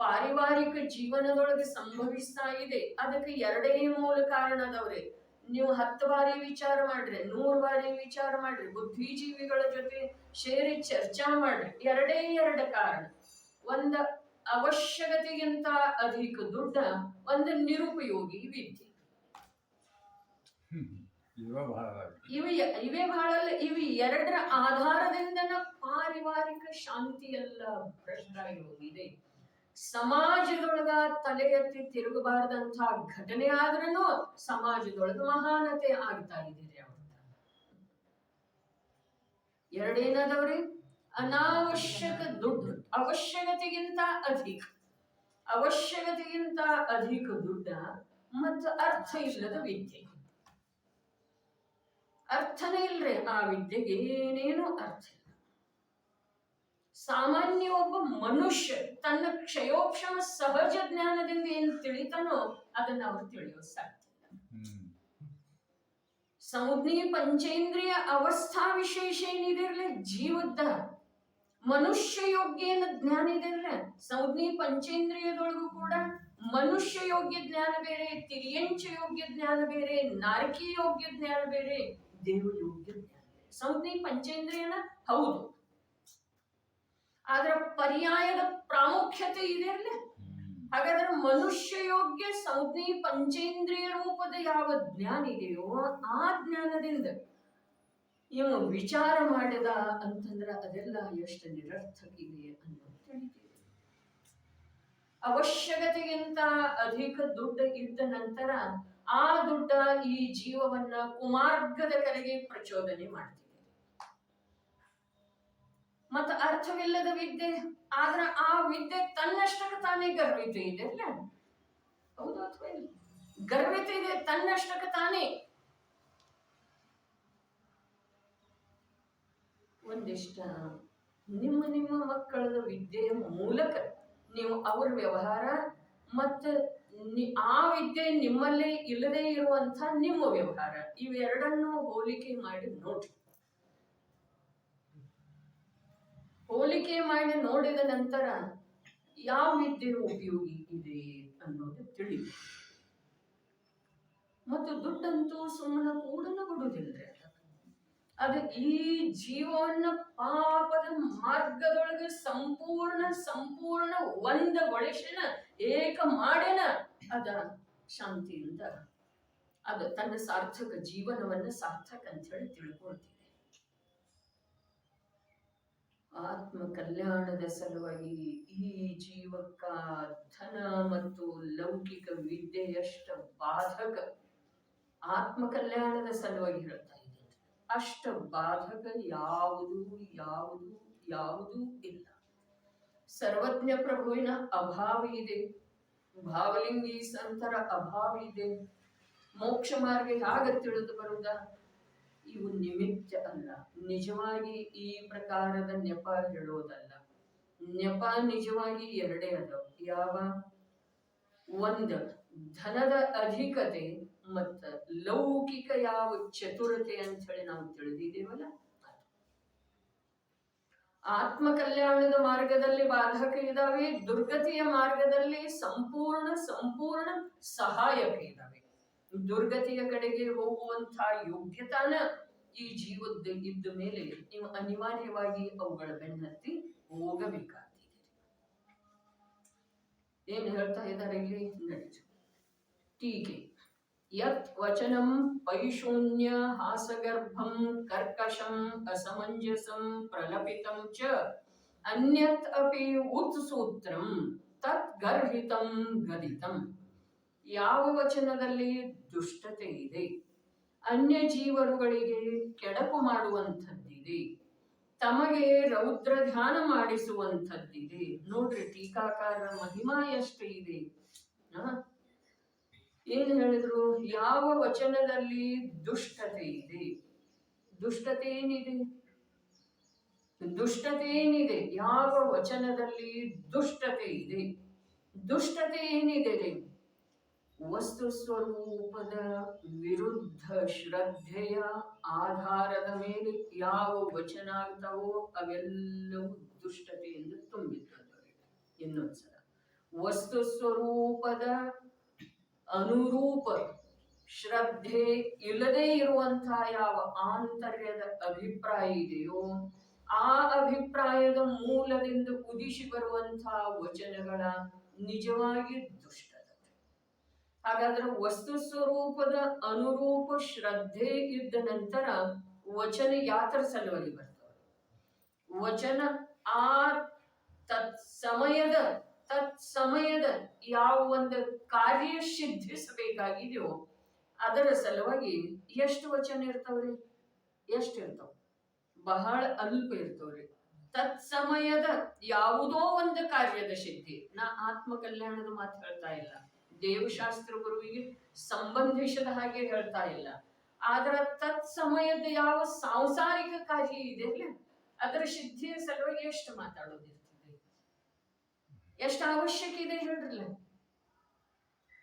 ಪಾರಿವಾರಿಕ ಜೀವನದೊಳಗೆ ಸಂಭವಿಸ್ತಾ ಇದೆ, ಅದಕ್ಕೆ 2 ಮೂಲ ಕಾರಣ ಅದಾವ್ರಿ. ನೀವು 10 ಬಾರಿ ವಿಚಾರ ಮಾಡ್ರಿ, 100 ಬಾರಿ ವಿಚಾರ ಮಾಡ್ರಿ, ಬುದ್ಧಿಜೀವಿಗಳ ಜೊತೆ ಸೇರಿ ಚರ್ಚಾ ಮಾಡ್ರಿ, 2 ಕಾರಣ. ಒಂದು ಅವಶ್ಯಕತೆಗಿಂತ ಅಧಿಕ ದುಡ್ಡ, ಒಂದು ನಿರುಪಯೋಗಿ ವಿದ್ಯೆ. ಇವೇ ಬಹಳ. ಇವು 2ರ ಆಧಾರದಿಂದ ಪಾರಿವಾರಿಕ ಶಾಂತಿ ಎಲ್ಲ ಭ್ರಷ್ಟ ಹೋಗಿದೆ. ಸಮಾಜದೊಳಗ ತಲೆ ಎತ್ತಿ ತಿರುಗಬಾರದಂತ ಘಟನೆ ಆದ್ರೂ ಸಮಾಜದೊಳಗ ಮಹಾನತೆ ಆಗ್ತಾ ಇದ್ದೀರಿ. ಅವ್ರ 2 ಏನದವ್ರಿ? ಅನಾವಶ್ಯಕ ದುಡ್ಡು, ಅವಶ್ಯಕತೆಗಿಂತ ಅಧಿಕ ದುಡ್ಡ ಮತ್ತು ಅರ್ಥ ಇಲ್ಲದ ವಿದ್ಯೆ. ಅರ್ಥನೇ ಇಲ್ರಿ ಆ ವಿದ್ಯೆಗೆ, ಏನೇನು ಅರ್ಥ ಇಲ್ಲ. ಸಾಮಾನ್ಯ ಒಬ್ಬ ಮನುಷ್ಯ ತನ್ನ ಕ್ಷಯೋಕ್ಷಮ ಸಹಜ ಜ್ಞಾನದಿಂದ ಏನ್ ತಿಳಿತಾನೋ ಅದನ್ನ ಅವ್ರು ತಿಳಿಯೋ ಸಾಧ್ಯ. ಸಂಜ್ಞೆ ಪಂಚೇಂದ್ರಿಯ ಅವಸ್ಥಾ ವಿಶೇಷ ಏನಿದೆ ಜೀವದ ಮನುಷ್ಯ ಯೋಗ್ಯ ಜ್ಞಾನ ಇದೆ. ಸಂಜ್ಞೆ ಪಂಚೇಂದ್ರಿಯದೊಳಗೂ ಕೂಡ ಮನುಷ್ಯ ಯೋಗ್ಯ ಜ್ಞಾನ ಬೇರೆ, ತಿರಿಯಂಚ ಯೋಗ್ಯ ಜ್ಞಾನ ಬೇರೆ, ನಾರಕಿ ಯೋಗ್ಯ ಜ್ಞಾನ ಬೇರೆ, ದೇವ ಯೋಗ್ಯ ಜ್ಞಾನ ಬೇರೆ. ಸಂಜ್ಞೆ ಪಂಚೇಂದ್ರಿಯನ ಹೌದು, ಆದ್ರ ಪರ್ಯಾಯದ ಪ್ರಾಮುಖ್ಯತೆ ಇದೆ ಅಲ್ಲ. ಹಾಗಾದ್ರೆ ಮನುಷ್ಯ ಯೋಗ್ಯ ಸಂಜ್ಞೆ ಪಂಚೇಂದ್ರಿಯ ರೂಪದ ಯಾವ ಜ್ಞಾನ ಇದೆಯೋ ಆ ಜ್ಞಾನದಿಂದ ಇವ ವಿಚಾರ ಮಾಡಿದ ಅಂತಂದ್ರ ಅದೆಲ್ಲ ಎಷ್ಟು ನಿರರ್ಥಕ ಇದೆ ಅನ್ನೋದು ತಿಳಿದಿದೆ. ಅವಶ್ಯಕತೆಗಿಂತ ಅಧಿಕ ದುಡ್ಡು ಇದ್ದ ನಂತರ ಆ ದುಡ್ಡ ಈ ಜೀವವನ್ನ ಕುಮಾರ್ಗದ ಕಡೆಗೆ ಪ್ರಚೋದನೆ ಮಾಡ್ತಿದೆ. ಮತ್ತ ಅರ್ಥವಿಲ್ಲದ ವಿದ್ಯೆ ಆದ್ರ ಆ ವಿದ್ಯೆ ತನ್ನಷ್ಟಕ್ಕೆ ತಾನೇ ಗರ್ವಿತ ಇದೆ ಅಲ್ಲ, ಹೌದು ಅಥವಾ ಇಲ್ಲ? ಗರ್ವಿತ ಇದೆ ತನ್ನಷ್ಟಕ್ಕೆ ತಾನೇ. ಒಂದಿಷ್ಟ ನಿಮ್ಮ ಮಕ್ಕಳ ವಿದ್ಯೆಯ ಮೂಲಕ ನೀವು ಅವ್ರ ವ್ಯವಹಾರ ಮತ್ತೆ ಆ ವಿದ್ಯೆ ನಿಮ್ಮಲ್ಲೇ ಇಲ್ಲದೆ ಇರುವಂತ ನಿಮ್ಮ ವ್ಯವಹಾರ, ಇವೆರಡನ್ನು ಹೋಲಿಕೆ ಮಾಡಿ ನೋಡ್ರಿ. ಹೋಲಿಕೆ ಮಾಡಿ ನೋಡಿದ ನಂತರ ಯಾವ ವಿದ್ಯೆ ಉಪಯೋಗಿ ಇದೆ ಅನ್ನೋದು ತಿಳಿದು, ಮತ್ತು ದುಡ್ಡಂತೂ ಸುಮ್ಮನೆ ಕೂಡಲು ಬಿಡುವುದಿಲ್ಲ. ಅದು ಈ ಜೀವವನ್ನ ಪಾಪದ ಮಾರ್ಗದೊಳಗೆ ಸಂಪೂರ್ಣ ಒಂದಗೊಳಿಸಿನ ಏಕ ಮಾಡಿನ ಅದ ಶಾಂತಿಯಿಂದ ಅದು ತನ್ನ ಸಾರ್ಥಕ ಜೀವನವನ್ನ ಸಾರ್ಥಕ ಅಂತ ಹೇಳಿ ತಿಳ್ಕೊಳ್ತೀವಿ. ಆತ್ಮ ಕಲ್ಯಾಣದ ಸಲುವಾಗಿ ಈ ಜೀವಕ್ಕ ಧನ ಮತ್ತು ಲೌಕಿಕ ವಿದ್ಯೆಯಷ್ಟ ಬಾಧಕ, ಆತ್ಮ ಕಲ್ಯಾಣದ ಸಲುವಾಗಿ ಹೇಳ್ತಾ ಇದ್ದೀನಿ, ಅಷ್ಟ ಬಾಧಕ ಯಾವುದೂ ಇಲ್ಲ. ಸರ್ವಜ್ಞ ಪ್ರಭುವಿನ ಅಭಾವ ಇದೆ, ಭಾವಲಿಂಗಿ ಸಂತರ ಅಭಾವ ಇದೆ. ಮೋಕ್ಷ ಮಾರ್ಗ ಹೇಗೆ ತಿಳಿದು ಬರುವುದ? ಇವು ನಿಮಿತ್ತ ಅಲ್ಲ, ನಿಜವಾಗಿ ಈ ಪ್ರಕಾರದ ನೆಪ ಹೇಳೋದಲ್ಲ. ನೆಪ ನಿಜವಾಗಿ ಎರಡೇ ಅದಾವ. ಯಾವ? ಒಂದು ಧನದ ಅಧಿಕತೆ ಮತ್ತ ಲೌಕಿಕ ಯಾವ ಚತುರತೆ ಅಂತ ಹೇಳಿ ನಾವು ತಿಳಿದಿದ್ದೇವಲ್ಲ. ಆತ್ಮ ಕಲ್ಯಾಣದ ಮಾರ್ಗದಲ್ಲಿ ಬಾಧಕ ಇದಾವೆ, ದುರ್ಗತಿಯ ಮಾರ್ಗದಲ್ಲಿ ಸಂಪೂರ್ಣ ಸಹಾಯಕ ಇದಾವೆ. ದುರ್ಗತಿಯ ಕಡೆಗೆ ಹೋಗುವಂತಹ ಯೋಗ್ಯತಾನ ಈ ಜೀವದ ಇದ್ದ ಮೇಲೆ ನೀವು ಅನಿವಾರ್ಯವಾಗಿ ಅವುಗಳ ಬೆನ್ನತ್ತಿ ಹೋಗಬೇಕಾಗಿದೆ. ಏನ್ ಹೇಳ್ತಾ ಇದ್ದಾರೆ ಇಲ್ಲಿ ನಡೀತು. ಟೀಕೆ. ಯತ್ ವಚನಂ ಪೈಶೂನ್ಯ ಹಾಸಗರ್ಭಂ ಕರ್ಕಶಂ ಅಸಮಂಜಸಂ ಪ್ರಲಪಿತಂ ಚ ಅನ್ಯತ್ ಅಪಿ ಉತ್ಸೂತ್ರಂ ತತ್ ಗರ್ಹಿತಂ ಗದಿತಂ. ಯಾವ ವಚನದಲ್ಲಿ ದುಷ್ಟತೆ ಇದೆ, ಅನ್ಯ ಜೀವರುಗಳಿಗೆ ಕೆಡಕು ಮಾಡುವಂಥದ್ದಿದೆ, ತಮಗೆ ರೌದ್ರ ಧ್ಯಾನ ಮಾಡಿಸುವಂಥದ್ದಿದೆ. ನೋಡ್ರಿ ಟೀಕಾಕಾರರ ಮಹಿಮಾ ಎಷ್ಟು ಇದೆ. ಏನ್ ಹೇಳಿದ್ರು? ಯಾವ ವಚನದಲ್ಲಿ ದುಷ್ಟತೆ ಇದೆ? ದುಷ್ಟತೆ ಏನಿದೆ? ಯಾವ ವಚನದಲ್ಲಿ ದುಷ್ಟತೆ ಇದೆ? ದುಷ್ಟತೆ ಏನಿದೆ? ವಸ್ತು ಸ್ವರೂಪದ ವಿರುದ್ಧ ಶ್ರದ್ಧೆಯ ಆಧಾರದ ಮೇಲೆ ಯಾವ ವಚನ ಆಗ್ತಾವೋ ಅವೆಲ್ಲವೂ ದುಷ್ಟತೆಯಿಂದ ತುಂಬಿರ್ತವೆ. ಇನ್ನೊಂದ್ಸಲ, ವಸ್ತು ಸ್ವರೂಪದ ಅನುರೂಪ ಶ್ರದ್ಧೆ ಇಲ್ಲದೆ ಇರುವಂತಹ ಯಾವ ಆಂತರ್ಯದ ಅಭಿಪ್ರಾಯ ಇದೆಯೋ ಆ ಅಭಿಪ್ರಾಯದ ಮೂಲದಿಂದ ಉದಿಸಿ ಬರುವಂತಹ ವಚನಗಳ ನಿಜವಾಗಿ ದುಷ್ಟ. ಹಾಗಾದ್ರೆ ವಸ್ತು ಸ್ವರೂಪದ ಅನುರೂಪ ಶ್ರದ್ಧೆ ಇದ್ದ ನಂತರ ವಚನ ಯಾತರ ಸಲುವಾಗಿ ಬರ್ತವೆ? ವಚನ ಆ ತತ್ಸಮಯದ ಯಾವ ಒಂದು ಕಾರ್ಯ ಸಿದ್ಧಿಸಬೇಕಾಗಿದೆಯೋ ಅದರ ಸಲುವಾಗಿ ಎಷ್ಟು ವಚನ ಇರ್ತಾವ್ರಿ? ಎಷ್ಟು ಇರ್ತಾವ? ಬಹಳ ಅಲ್ಪ ಇರ್ತವ್ರಿ. ತತ್ಸಮಯದ ಯಾವುದೋ ಒಂದು ಕಾರ್ಯದ ಸಿದ್ಧಿ. ನಾ ಆತ್ಮ ಕಲ್ಯಾಣದ ಮಾತು ಹೇಳ್ತಾ ಇಲ್ಲ, ದೇವಶಾಸ್ತ್ರ ಗುರುವಿಗೆ ಸಂಬಂಧಿಸಿದ ಹಾಗೆ ಹೇಳ್ತಾ ಇಲ್ಲ. ಆದ್ರ ತತ್ಸಮಯದ ಯಾವ ಸಾಂಸಾರಿಕ ಕಾರ್ಯ ಇದೆ ಅದರ ಸಿದ್ಧಿಯ ಸಲುವಾಗಿ ಎಷ್ಟು ಮಾತಾಡೋದಿರ್ತದೆ, ಎಷ್ಟು ಅವಶ್ಯಕ ಇದೆ ಹೇಳ್ರಲ್ಲ.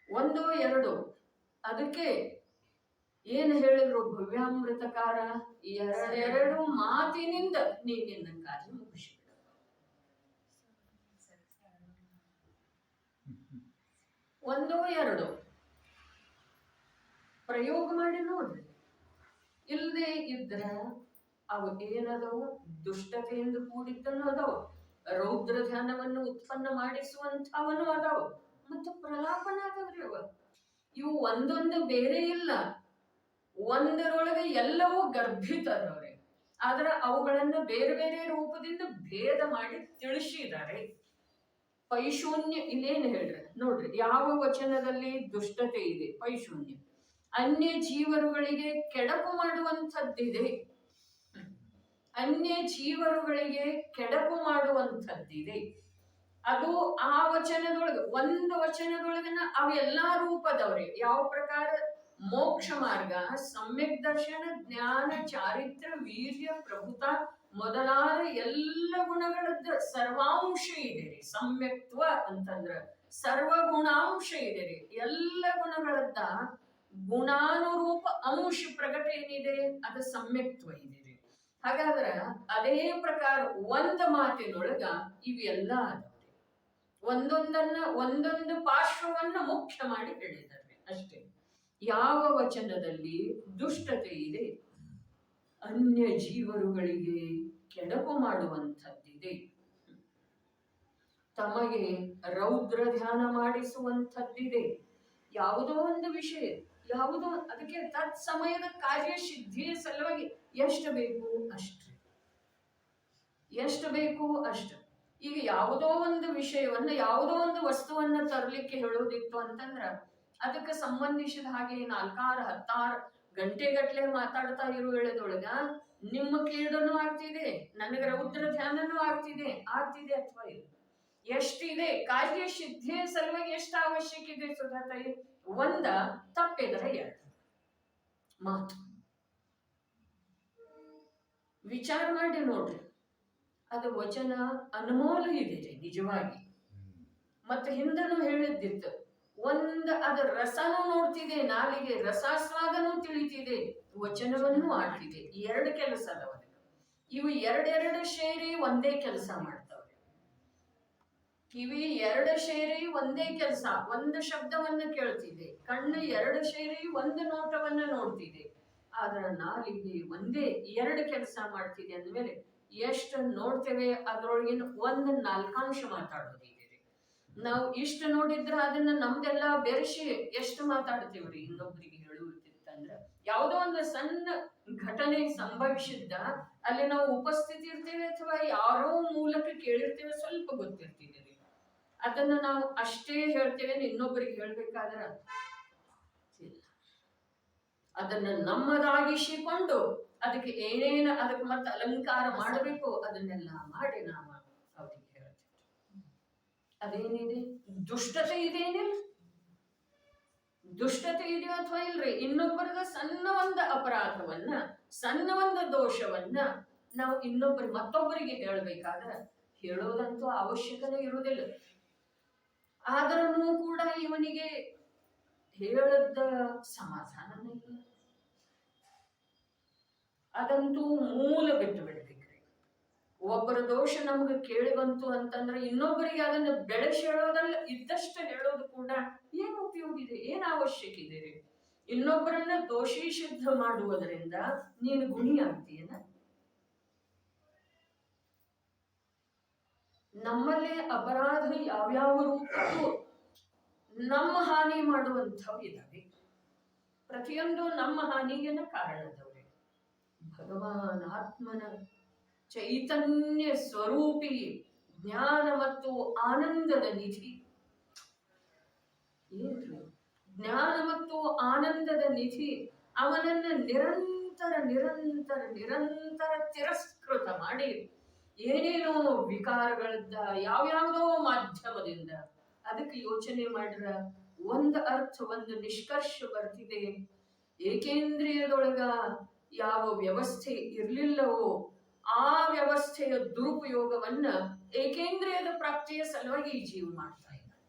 ಒಂದೋ ಎರಡೋ. ಅದಕ್ಕೆ ಏನ್ ಹೇಳಿದ್ರು ಭವ್ಯಾಮೃತಕಾರ? ಎರಡೆರಡು ಮಾತಿನಿಂದ ನೀನಿನ್ನ ಕಾರ್ಯ ಮುಗಿಸಿಬಿಡ. ಒಂದೋ ಎರಡೋ ಪ್ರಯೋಗ ಮಾಡಿ ನೋಡ್ರಿ. ಇಲ್ಲದೆ ಇದ್ರ ಅವು ಏನದವು? ದುಷ್ಟತೆಯಿಂದ ಕೂಡಿದ್ದನ್ನು ಅದಾವ, ರೌದ್ರ ಧ್ಯಾನವನ್ನು ಉತ್ಪನ್ನ ಮಾಡಿಸುವಂತವನು ಅದಾವ, ಮತ್ತು ಪ್ರಲಾಪನ ಆದವ್ರಿ ಅವ. ಇವು ಒಂದೊಂದು ಬೇರೆ ಇಲ್ಲ, ಒಂದರೊಳಗೆ ಎಲ್ಲವೂ ಗರ್ಭಿತದವ್ರೆ. ಆದ್ರೆ ಅವುಗಳನ್ನ ಬೇರೆ ಬೇರೆ ರೂಪದಿಂದ ಭೇದ ಮಾಡಿ ತಿಳಿಸಿದ್ದಾರೆ. ಪೈಶೂನ್ಯ ಇಲ್ಲೇನು ಹೇಳ್ರಿ ನೋಡ್ರಿ, ಯಾವ ವಚನದಲ್ಲಿ ದುಷ್ಟತೆ ಇದೆ? ಪೈಶೂನ್ಯ. ಅನ್ಯ ಜೀವರುಗಳಿಗೆ ಕೆಡಕು ಮಾಡುವಂಥದ್ದಿದೆ, ಅನ್ಯ ಜೀವರುಗಳಿಗೆ ಕೆಡಕು ಮಾಡುವಂಥದ್ದಿದೆ. ಅದು ಆ ವಚನದೊಳಗೆ, ಒಂದು ವಚನದೊಳಗನ ಅವೆಲ್ಲಾ ರೂಪದವ್ರೆ. ಯಾವ ಪ್ರಕಾರ? ಮೋಕ್ಷ ಮಾರ್ಗ, ಸಮ್ಯಕ್ ದರ್ಶನ, ಜ್ಞಾನ, ಚಾರಿತ್ರ್ಯ, ವೀರ್ಯ, ಪ್ರಭುತ ಮೊದಲಾದ ಎಲ್ಲ ಗುಣಗಳದ್ದ ಸರ್ವಾಂಶ ಇದೆ. ಸಮ್ಯಕ್ತ್ವ ಅಂತಂದ್ರ ಸರ್ವ ಗುಣಾಂಶ ಇದೆ ರೀ. ಎಲ್ಲ ಗುಣಗಳತ್ತ ಗುಣಾನುರೂಪ ಅಂಶ ಪ್ರಗಟ ಏನಿದೆ ಅದು ಸಮ್ಯಕ್ತ್ವ ಇದೆ ರೀ. ಹಾಗಾದ್ರ ಅದೇ ಪ್ರಕಾರ ಒಂದ್ ಮಾತಿನೊಳಗ ಇವೆಲ್ಲ ಅದಾವ್ರಿ. ಒಂದೊಂದು ಪಾರ್ಶ್ವವನ್ನ ಮುಖ್ಯ ಮಾಡಿ ಹೇಳಿದ್ದಾರೆ ಅಷ್ಟೇ. ಯಾವ ವಚನದಲ್ಲಿ ದುಷ್ಟತೆ ಇದೆ, ಅನ್ಯ ಜೀವರುಗಳಿಗೆ ಕೆಡಕು ಮಾಡುವಂಥದ್ದಿದೆ, ತಮಗೆ ರೌದ್ರ ಧ್ಯಾನ ಮಾಡಿಸುವಂಥದ್ದಿದೆ, ಯಾವುದೋ ಒಂದು ವಿಷಯ, ಯಾವುದೋ ಅದಕ್ಕೆ ತತ್ಸಮಯದ ಕಾರ್ಯಸಿದ್ಧಿಯ ಸಲುವಾಗಿ ಎಷ್ಟು ಬೇಕು ಅಷ್ಟು, ಎಷ್ಟು ಬೇಕು ಅಷ್ಟು. ಈಗ ಯಾವುದೋ ಒಂದು ವಿಷಯವನ್ನ, ಯಾವುದೋ ಒಂದು ವಸ್ತುವನ್ನ ತರಲಿಕ್ಕೆ ಹೇಳೋದಿತ್ತು ಅಂತಂದ್ರ ಅದಕ್ಕೆ ಸಂಬಂಧಿಸಿದ ಹಾಗೆ 4-6 ಗಂಟೆಗಟ್ಲೆ ಮಾತಾಡ್ತಾ ಇರೋ ವೇಳೆದೊಳಗ ನಿಮ್ಮ ಕೇಡನು ಆಗ್ತಿದೆ, ನನಗೆ ರೌದ್ರ ಧ್ಯಾನನೂ ಆಗ್ತಿದೆ ಅಥವಾ ಇಲ್ಲ. ಎಷ್ಟಿದೆ ಕಾರ್ಯಸಿದ್ಧಿಯ ಸಲುವಾಗಿ ಎಷ್ಟು ಅವಶ್ಯಕ ಇದೆ ಸುಧಾತಾಯಿ? ಒಂದ ತಪ್ಪಿದ್ರೆ 2 ಮಾತು. ವಿಚಾರ ಮಾಡಿ ನೋಡ್ರಿ, ಅದು ವಚನ ಅನುಮೋಲ ಇದೆ ರೀ ನಿಜವಾಗಿ. ಮತ್ತೆ ಹಿಂದನೂ ಹೇಳಿದ್ದಿತ್ತು, ಅದರ ರಸನೂ ನೋಡ್ತಿದೆ, ನಾಲಿಗೆ ರಸಾಸ್ವಾದನೂ ತಿಳಿತಿದೆ, ವಚನವನ್ನು ಆಡ್ತಿದೆ. 2 ಕೆಲಸ ಅದಾವ. ಇವು ಎರಡೆರಡು ಸೇರಿ ಒಂದೇ ಕೆಲಸ ಮಾಡ್ತಾವ್ರಿ. ಕಿವಿ 2 ಸೇರಿ ಒಂದೇ ಕೆಲಸ, ಒಂದು ಶಬ್ದವನ್ನ ಕೇಳ್ತಿದೆ. ಕಣ್ಣು 2 ಸೇರಿ ಒಂದು ನೋಟವನ್ನ ನೋಡ್ತಿದೆ. ಆದ್ರ ನಾಲಿಗೆ ಒಂದೇ 2 ಕೆಲಸ ಮಾಡ್ತಿದೆ ಅಂದ್ಮೇಲೆ ಎಷ್ಟು ನೋಡ್ತೇವೆ ಅದ್ರೊಳಗಿನ 1/4 ಮಾತಾಡೋದಿದೆ. ನಾವು ಇಷ್ಟು ನೋಡಿದ್ರೆ ಅದನ್ನ ನಮ್ದೆಲ್ಲ ಬೆರೆಸಿ ಎಷ್ಟು ಮಾತಾಡ್ತೀವ್ರಿ ಇನ್ನೊಬ್ರಿಗೆ ಹೇಳುತ್ತಿತ್ತಂದ್ರ. ಯಾವುದೋ ಒಂದು ಸಣ್ಣ ಘಟನೆ ಸಂಭವಿಸಿದ್ದ ಅಲ್ಲಿ ನಾವು ಉಪಸ್ಥಿತಿ ಇರ್ತೇವೆ ಅಥವಾ ಯಾರೋ ಮೂಲಕ ಕೇಳಿರ್ತೇವೆ, ಸ್ವಲ್ಪ ಗೊತ್ತಿರ್ತೀವಿ. ಅದನ್ನ ನಾವು ಅಷ್ಟೇ ಹೇಳ್ತೇವೆ, ಇನ್ನೊಬ್ಬರಿಗೆ ಹೇಳ್ಬೇಕಾದ್ರ ಅದನ್ನ ನಮ್ಮದಾಗಿಸಿಕೊಂಡು ಅದಕ್ಕೆ ಏನೇನು ಅದಕ್ಕೆ ಮತ್ತೆ ಅಲಂಕಾರ ಮಾಡಬೇಕು ಅದನ್ನೆಲ್ಲ ಮಾಡಿ ನಾವು ಅವ್ರಿಗೆ ಹೇಳ್ತೇವೆ. ಅದೇನಿದೆ? ದುಷ್ಟತೆ ಇದೇನಿಲ್ಲ? ದುಷ್ಟತೆ ಇದೆಯೋ ಅಥವಾ ಇಲ್ರಿ? ಇನ್ನೊಬ್ಬರದ ಸಣ್ಣ ಒಂದು ಅಪರಾಧವನ್ನ, ಸಣ್ಣ ಒಂದು ದೋಷವನ್ನ ನಾವು ಮತ್ತೊಬ್ಬರಿಗೆ ಹೇಳ್ಬೇಕಾದ್ರೆ ಹೇಳೋದಂತೂ ಅವಶ್ಯಕತೆ ಇರುವುದಿಲ್ಲ. ಆದ್ರೂ ಕೂಡ ಇವನಿಗೆ ಹೇಳದ ಸಮಾಧಾನನೇ ಇಲ್ಲ. ಅದಂತೂ ಮೂಲ ಬಿಟ್ಟು ಬಿಡ್ಬೇಕ್ರಿ. ಒಬ್ಬರ ದೋಷ ನಮ್ಗೆ ಕೇಳಿ ಬಂತು ಅಂತಂದ್ರೆ ಇನ್ನೊಬ್ಬರಿಗೆ ಅದನ್ನ ಬೆಳೆಸಿ ಹೇಳೋದಲ್ಲ, ಇದ್ದಷ್ಟು ಹೇಳೋದು ಕೂಡ ಏನು ಉಪಯೋಗ ಇದೆ, ಏನು ಅವಶ್ಯಕ ಇದೆ ರೀ? ಇನ್ನೊಬ್ಬರನ್ನ ದೋಷಿ ಸಿದ್ಧ ಮಾಡುವುದರಿಂದ ನೀನು ಗುಣಿ ಆಗ್ತೀಯನ? ನಮ್ಮಲ್ಲೇ ಅಪರಾಧ ಯಾವ್ಯಾವ ರೂಪಕ್ಕೂ ನಮ್ಮ ಹಾನಿ ಮಾಡುವಂಥವು ಇದಾವೆ. ಪ್ರತಿಯೊಂದು ನಮ್ಮ ಹಾನಿಗೆನ ಕಾರಣದವ್ರೆ. ಭಗವಾನ್ ಆತ್ಮನ ಚೈತನ್ಯ ಸ್ವರೂಪಿ, ಜ್ಞಾನ ಮತ್ತು ಆನಂದದ ನಿಧಿ. ಏನ್ರಿ ಜ್ಞಾನ ಮತ್ತು ಆನಂದದ ನಿಧಿ? ಅವನನ್ನ ನಿರಂತರ ನಿರಂತರ ನಿರಂತರ ತಿರಸ್ಕೃತ ಮಾಡಿ ಏನೇನೋ ವಿಕಾರಗಳಿಂದ ಯಾವ್ಯಾವುದೋ ಮಾಧ್ಯಮದಿಂದ ಅದಕ್ಕೆ ಯೋಚನೆ ಮಾಡಿದ್ರ ಒಂದು ಅರ್ಥ, ಒಂದು ನಿಷ್ಕರ್ಷ ಬರ್ತಿದೆ. ಏಕೇಂದ್ರಿಯದೊಳಗ ಯಾವ ವ್ಯವಸ್ಥೆ ಇರ್ಲಿಲ್ಲವೋ ಆ ವ್ಯವಸ್ಥೆಯ ದುರುಪಯೋಗವನ್ನ ಏಕೇಂದ್ರಿಯದ ಪ್ರಾಪ್ತಿಯ ಸಲುವಾಗಿ ಈ ಜೀವ ಮಾಡ್ತಾ ಇದ್ದಾರೆ.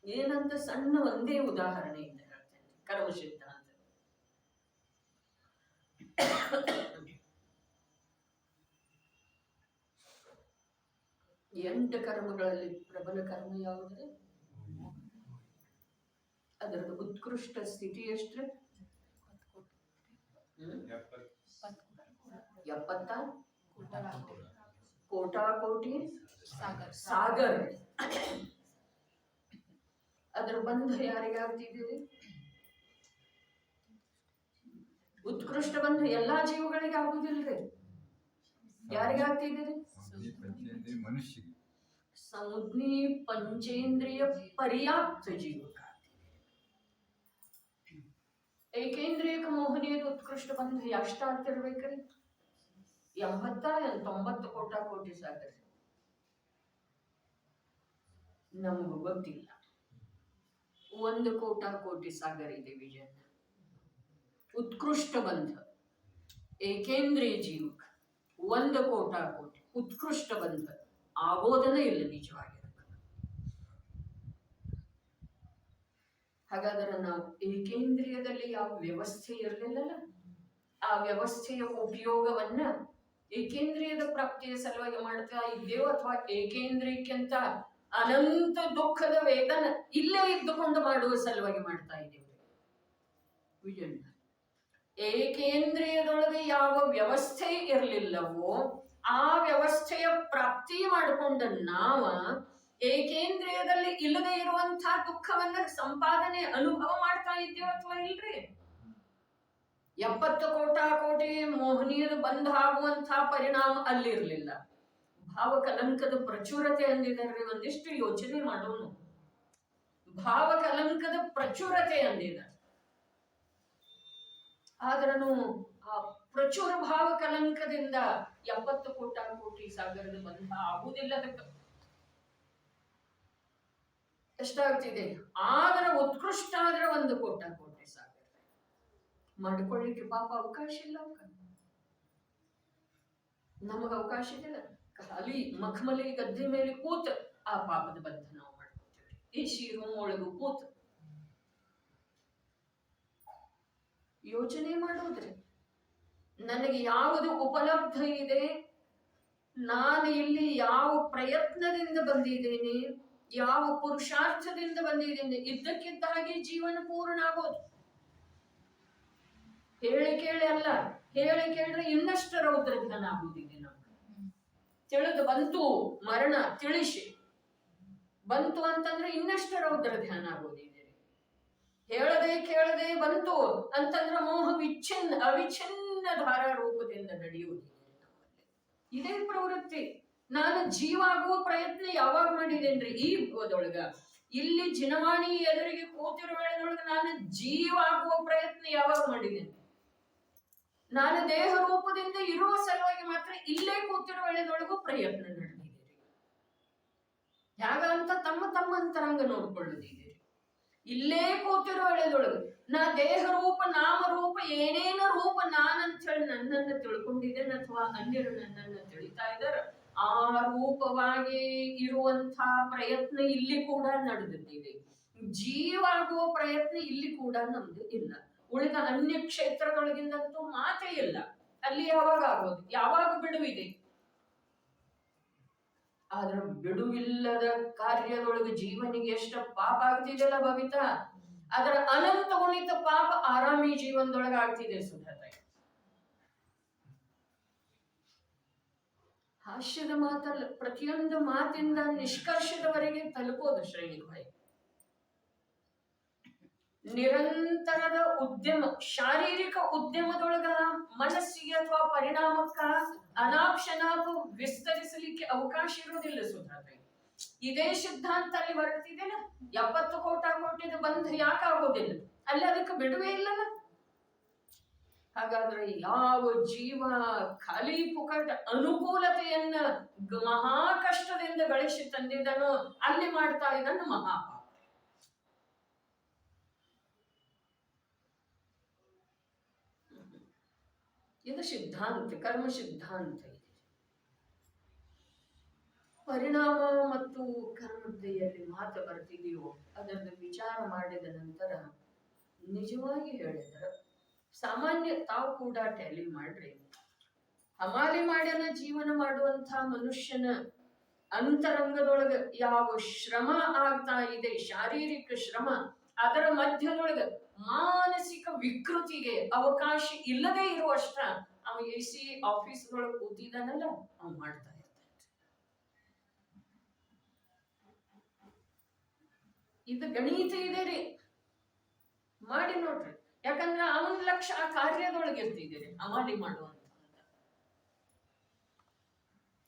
ಏನಂತ ಸಣ್ಣ ಒಂದೇ ಉದಾಹರಣೆಯಿಂದ ಹೇಳ್ತೇನೆ. ಕರ್ಮ ಸಿದ್ಧಾಂತ 8 ಕರ್ಮಗಳಲ್ಲಿ ಪ್ರಬಲ ಕರ್ಮ ಯಾವುದ್ರೆ? ಅದರದ್ದು ಉತ್ಕೃಷ್ಟ ಸ್ಥಿತಿ ಎಷ್ಟ್ರೆ? 70 ಕೋಟಾಕೋಟಿ ಸಾಗರ್. ಅದರ ಬಂಧ ಯಾರಿಗಾಗ್ತಿದ್ದೀರಿ? ಉತ್ಕೃಷ್ಟ ಬಂಧ ಎಲ್ಲಾ ಜೀವಗಳಿಗೆ ಆಗುದಿಲ್ರಿ. ಯಾರಿಗಾಗ್ತಿದ್ದೀರಿ? ಸಮುದ್ನಿ ಪಂಚೇಂದ್ರಿಯ ಪರ್ಯಾಪ್ತ ಜೀವಕ. ಏಕೇಂದ್ರಿಯಕ ಮೋಹನೀಯದ ಉತ್ಕೃಷ್ಟ ಬಂಧ ಎಷ್ಟಾಗ್ತಿರ್ಬೇಕ್ರಿ? 80-90 ಕೋಟಿ ಸಾಗರ್. ನಮಗೂ ಗೊತ್ತಿಲ್ಲ. 1 ಕೋಟಿ ಸಾಗರ್ ಇದೆ ವಿಜಯ. ಉತ್ಕೃಷ್ಟ ಬಂಧ ಏಕೇಂದ್ರಿಯ ಜೀವಕ್ಕೆ 1,000,000,000 ಉತ್ಕೃಷ್ಟ ಬಂಧ ಆಗೋದನೇ ಇಲ್ಲ ನಿಜವಾಗಿ. ಹಾಗಾದ್ರೆ ನಾವು ಏಕೇಂದ್ರಿಯದಲ್ಲಿ ಯಾವ ವ್ಯವಸ್ಥೆ ಇರಲಿಲ್ಲಲ್ಲ, ಆ ವ್ಯವಸ್ಥೆಯ ಉಪಯೋಗವನ್ನ ಏಕೇಂದ್ರಿಯದ ಪ್ರಾಪ್ತಿಯ ಸಲುವಾಗಿ ಮಾಡ್ತಾ ಇದ್ದೇವೆ, ಅಥವಾ ಏಕೇಂದ್ರಿಯಕ್ಕಿಂತ ಅನಂತ ದುಃಖದ ವೇದನ ಇಲ್ಲೇ ಇದ್ದುಕೊಂಡು ಮಾಡುವ ಸಲುವಾಗಿ ಮಾಡ್ತಾ ಇದ್ದೇವೆ? ವಿಜಯ, ಏಕೇಂದ್ರಿಯದೊಳಗೆ ಯಾವ ವ್ಯವಸ್ಥೆ ಇರಲಿಲ್ಲವೋ ಆ ವ್ಯವಸ್ಥೆಯ ಪ್ರಾಪ್ತಿ ಮಾಡಿಕೊಂಡ ನಾವ ಏಕೇಂದ್ರಿಯದಲ್ಲಿ ಇಲ್ಲದೆ ಇರುವಂತಹ ದುಃಖವನ್ನ ಸಂಪಾದನೆ ಅನುಭವ ಮಾಡ್ತಾ ಇದ್ದೇವೆ ಅಥವಾ ಇಲ್ರಿ? 70,000,000,000 ಮೋಹನೀಯದ ಬಂಧ ಆಗುವಂತಹ ಪರಿಣಾಮ ಅಲ್ಲಿರ್ಲಿಲ್ಲ. ಭಾವಕಲಂಕದ ಪ್ರಚುರತೆ ಅಂದಿದ್ದಾರೆ. ಒಂದಿಷ್ಟು ಯೋಚನೆ ಮಾಡೋನು. ಭಾವಕಲಂಕದ ಪ್ರಚುರತೆ ಅಂದಿದ್ದಾರೆ. ಆದ್ರೂ ಆ ಪ್ರಚುರ ಭಾವಕಲಂಕದಿಂದ 70,000,000,000 ಸಾಗರದ ಬಂಧ ಆಗುವುದಿಲ್ಲ. ಅದಕ್ಕೆ ಎಷ್ಟಾಗ್ತಿದೆ? ಆದ್ರೆ ಉತ್ಕೃಷ್ಟ ಆದ್ರೆ 1,000,000,000 ಸಾಗರ ಮಾಡಿಕೊಳ್ಳಿಕ್ಕೆ ಪಾಪ ಅವಕಾಶ ಇಲ್ಲ. ನಮಗ ಅವಕಾಶ ಇಲ್ಲ. ಖಾಲಿ ಮಖಮಲಿ ಗದ್ದೆ ಮೇಲೆ ಕೂತ ಆ ಪಾಪದ ಬಂಧ ನಾವು ಮಾಡ್ಕೊಳ್ತೇವೆ. ಈ ರೂಮ್ ಒಳಗೂ ಕೂತ ಯೋಚನೆ ಮಾಡೋದ್ರಿ, ನನಗೆ ಯಾವುದು ಉಪಲಬ್ಧ ಇದೆ, ನಾನು ಇಲ್ಲಿ ಯಾವ ಪ್ರಯತ್ನದಿಂದ ಬಂದಿದ್ದೇನೆ, ಯಾವ ಪುರುಷಾರ್ಥದಿಂದ ಬಂದಿದ್ದೇನೆ, ಇದ್ದಕ್ಕಿದ್ದ ಹಾಗೆ ಜೀವನ ಪೂರ್ಣ ಆಗೋದು. ಹೇಳಿ ಕೇಳಿ ಅಲ್ಲ, ಹೇಳಿ ಕೇಳಿದ್ರೆ ಇನ್ನಷ್ಟು ರೌದ್ರ ಧ್ಯಾನ ಆಗುವುದಿದೆ. ನಮ್ಗೆ ತಿಳಿದು ಬಂತು ಮರಣ, ತಿಳಿಸಿ ಬಂತು ಅಂತಂದ್ರೆ ಇನ್ನಷ್ಟು ರೌದ್ರ ಧ್ಯಾನ ಆಗೋದಿದೆ. ಹೇಳದೆ ಕೇಳದೆ ಬಂತು ಅಂತಂದ್ರೆ ಮೋಹ ಅವಿಚ್ಛಿನ್ನ ಧಾರಾ ರೂಪದಿಂದ ನಡೆಯುವುದಿದೆ. ಇದೇ ಪ್ರವೃತ್ತಿ. ನಾನು ಜೀವ ಆಗುವ ಪ್ರಯತ್ನ ಯಾವಾಗ ಮಾಡಿದೇನ್ರಿ? ಈ ಭವದೊಳಗ ಇಲ್ಲಿ ಜಿನವಾಣಿ ಎದುರಿಗೆ ಕೂತಿರೋ ವೇಳೆದೊಳಗ ನಾನು ಜೀವ ಆಗುವ ಪ್ರಯತ್ನ ಯಾವಾಗ ಮಾಡಿದ್ದೇನೆ? ನಾನು ದೇಹ ರೂಪದಿಂದ ಇರುವ ಸಲುವಾಗಿ ಮಾತ್ರ ಇಲ್ಲೇ ಕೂತಿರೋ ವೇಳೆದೊಳಗೂ ಪ್ರಯತ್ನ ನಡೆದಿದೆ. ಯಾಗಂತ ತಮ್ಮ ಅಂತರಂಗ ನೋಡ್ಕೊಳ್ಳುದಿದೆ. ಇಲ್ಲೇ ಕೂತಿರೋ ವೇಳೆದೊಳಗೆ ನಾ ದೇಹ ರೂಪ ನಾಮರೂಪ ಏನೇನ ರೂಪ ನಾನಂತ ಹೇಳಿ ನನ್ನನ್ನು ತಿಳ್ಕೊಂಡಿದ್ದೇನೆ, ಅಥವಾ ಅನ್ಯರು ನನ್ನನ್ನು ತಿಳಿತಾ ಇದ್ದಾರೆ. ಆ ರೂಪವಾಗಿ ಇರುವಂತಹ ಪ್ರಯತ್ನ ಇಲ್ಲಿ ಕೂಡ ನಡೆದಿದೆ. ಜೀವಾಗುವ ಪ್ರಯತ್ನ ಇಲ್ಲಿ ಕೂಡ ನಮ್ದು ಇಲ್ಲ. ಉಳಿದ ಅನ್ಯ ಕ್ಷೇತ್ರದೊಳಗಿಂದಂತೂ ಮಾತೇ ಇಲ್ಲ. ಅಲ್ಲಿ ಯಾವಾಗ ಆಗೋದು? ಯಾವಾಗ ಬಿಡುವಿದೆ? ಆದ್ರ ಬಿಡುವಿಲ್ಲದ ಕಾರ್ಯದೊಳಗೆ ಜೀವನಿಗೆ ಎಷ್ಟು ಪಾಪ ಆಗ್ತಿದೆಯಲ್ಲ ಭವಿತಾ, ಅದರ ಅನಂತ ಉಳಿತ ಪಾಪ ಆರಾಮಿ ಜೀವನದೊಳಗೆ ಆಗ್ತಿದೆ. ಸುಧತೆ ಹಾಸ್ಯದ ಮಾತಲ್ಲ, ಪ್ರತಿಯೊಂದು ಮಾತಿಂದ ನಿಷ್ಕರ್ಷದವರೆಗೆ ತಲುಪೋದು ಶ್ರೇಣಿಭಾಯಿ. ನಿರಂತರದ ಉದ್ಯಮ, ಶಾರೀರಿಕ ಉದ್ಯಮದೊಳಗ ಮನಸ್ಸಿಗೆ ಅಥವಾ ಪರಿಣಾಮಕ್ಕ ಅನಾಕ್ಷನಾಪ ವಿಸ್ತರಿಸಲಿಕ್ಕೆ ಅವಕಾಶ ಇರುವುದಿಲ್ಲ. ಸುಧಾತೆ ಇದೇ ಸಿದ್ಧಾಂತ ಅಲ್ಲಿ ಹೊರಟಿದೆಯಲ್ಲ, 70,000,000,000 ಬಂಧ ಯಾಕೆ ಆಗೋದಿಲ್ಲ? ಅಲ್ಲಿ ಅದಕ್ಕೆ ಬಿಡುವೆ ಇಲ್ಲಲ್ಲ. ಹಾಗಾದ್ರೆ ಯಾವ ಜೀವ ಖಾಲಿ ಪುಕಟ ಅನುಕೂಲತೆಯನ್ನ ಮಹಾ ಕಷ್ಟದಿಂದ ಗಳಿಸಿ ತಂದಿದ್ದನೋ ಅಲ್ಲಿ ಮಾಡ್ತಾ ಇದ್ದಾನ ಮಹಾಪಾಪ. ಇದು ಸಿದ್ಧಾಂತ, ಕರ್ಮ ಸಿದ್ಧಾಂತ ಇದೆ. ಪರಿಣಾಮ ಮತ್ತು ಕರ್ಮದಲ್ಲಿ ಮಾತು ಬರ್ತಿದೆಯೋ ಅದನ್ನು ವಿಚಾರ ಮಾಡಿದ ನಂತರ ನಿಜವಾಗಿ ಹೇಳಿದ್ರೆ, ಸಾಮಾನ್ಯ ತಾವು ಕೂಡ ಟ್ಯಾಲಿ ಮಾಡ್ರಿ. ಹಮಾಲಿ ಮಾಡ್ಯನ ಜೀವನ ಮಾಡುವಂತ ಮನುಷ್ಯನ ಅಂತರಂಗದೊಳಗ ಯಾವ ಶ್ರಮ ಆಗ್ತಾ ಇದೆ, ಶಾರೀರಿಕ ಶ್ರಮ, ಅದರ ಮಧ್ಯದೊಳಗ ಮಾನಸಿಕ ವಿಕೃತಿಗೆ ಅವಕಾಶ ಇಲ್ಲದೆ ಇರುವಷ್ಟ ಅವ AC ಆಫೀಸ್ ಒಳಗೆ ಕೂತಿದ್ದಾನಲ್ಲ, ಅವ ಮಾಡ್ತಾ ಇರ್ತಾನೆ. ಇದು ಗಣಿತ ಇದೆ ರೀ, ಮಾಡಿ ನೋಡ್ರಿ. ಯಾಕಂದ್ರೆ ಅವನ ಲಕ್ಷ್ಯ ಆ ಕಾರ್ಯದೊಳಗೆ ಇರ್ತಿದ್ದೀರಿ, ಅಮಾಲಿ ಮಾಡುವಂತ.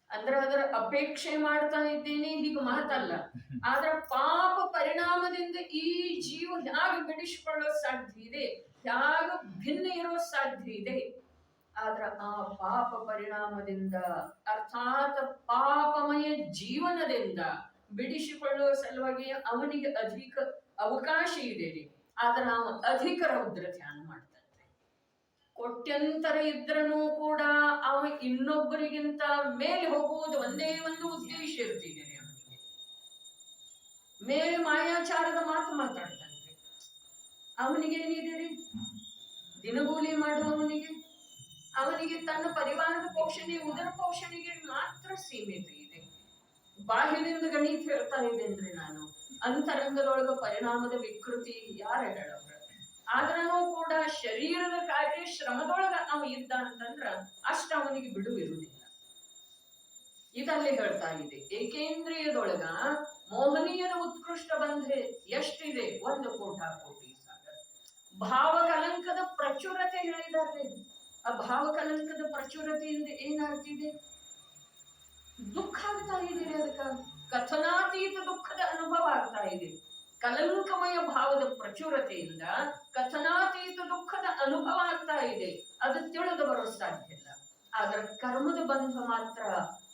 ಅಂದ್ರೆ ಅದರ ಅಪೇಕ್ಷೆ ಮಾಡ್ತಾ ಇದ್ದೀನಿ ಹೀಗೆ ಮಾತಲ್ಲ. ಆದ್ರ ಪಾಪ ಪರಿಣಾಮದಿಂದ ಈ ಜೀವ ಹೇಗೆ ಬಿಡಿಸಿಕೊಳ್ಳೋ ಸಾಧ್ಯ ಇದೆ, ಹೇಗೆ ಭಿನ್ನ ಇರೋ ಸಾಧ್ಯ ಇದೆ. ಆದ್ರ ಆ ಪಾಪ ಪರಿಣಾಮದಿಂದ ಅರ್ಥಾತ್ ಪಾಪಮಯ ಜೀವನದಿಂದ ಬಿಡಿಸಿಕೊಳ್ಳುವ ಸಲುವಾಗಿ ಅವನಿಗೆ ಅಧಿಕ ಅವಕಾಶ ಇದೆ ರೀ. ಆದ್ರೆ ನಾವು ಅಧಿಕ ರೌದ್ರ ಧ್ಯಾನ ಮಾಡ್ತಾ ಇದ್ದೇವೆ. ಕೋಟ್ಯಂತರ ಇದ್ರನೂ ಕೂಡ ಅವ ಇನ್ನೊಬ್ಬರಿಗಿಂತ ಮೇಲೆ ಹೋಗುವುದು ಒಂದೇ ಒಂದು ಉದ್ದೇಶ ಇರ್ತಿದ್ದೇನೆ ಅವನಿಗೆ. ಮೇಲೆ ಮಾಯಾಚಾರದ ಮಾತು ಮಾತಾಡ್ತಾನೆ. ಅವನಿಗೆ ಏನಿದೆ ರೀ, ದಿನಗೂಲಿ ಮಾಡುವವನಿಗೆ, ಅವನಿಗೆ ತನ್ನ ಪರಿವಾರದ ಪೋಷಣೆ, ಉದರ ಪೋಷಣೆಗೆ ಮಾತ್ರ ಸೀಮಿತ ಇದೆ. ಬಾಹ್ಯದಿಂದ ಗಣಿತ ಹೇಳ್ತಾ ಇದೆ ಅಂದ್ರೆ ನಾನು ಅಂತರಂಗದೊಳಗ ಪರಿಣಾಮದ ವಿಕೃತಿ ಯಾರ ಹೇಳವ್ರ? ಆದ್ರೂ ಕೂಡ ಶರೀರದ ಕಾರ್ಯ ಶ್ರಮದೊಳಗ ಅವ ಇದ್ದ ಅಂತಂದ್ರ ಅಷ್ಟ ಅವನಿಗೆ ಬಿಡುವಿರುವುದಿಲ್ಲ. ಇದರಲ್ಲಿ ಹೇಳ್ತಾ ಇದೆ, ಏಕೇಂದ್ರಿಯದೊಳಗ ಮೋಹನೀಯದ ಉತ್ಕೃಷ್ಟ ಬಂಧೆ ಎಷ್ಟಿದೆ? 1,00,00,000 ಸಾಗರ. ಭಾವಕಲಂಕದ ಪ್ರಚುರತೆ ಹೇಳಿದ್ದಾರೆ. ಆ ಭಾವಕಲಂಕದ ಪ್ರಚುರತೆಯಿಂದ ಏನಾಗ್ತಿದೆ? ದುಃಖ ಆಗ್ತಾ ಇದೆ. ಅದಕ್ಕ ಕಥನಾತೀತ ದುಃಖದ ಅನುಭವ ಆಗ್ತಾ ಇದೆ. ಕಲಂಕಮಯ ಭಾವದ ಪ್ರಚುರತೆಯಿಂದ ಕಥನಾತೀತ ದುಃಖದ ಅನುಭವ ಆಗ್ತಾ ಇದೆ. ಅದು ತಿಳಿದು ಬರೋ ಸಾಧ್ಯ ಇಲ್ಲ. ಆದ್ರೆ ಕರ್ಮದ ಬಂಧ ಮಾತ್ರ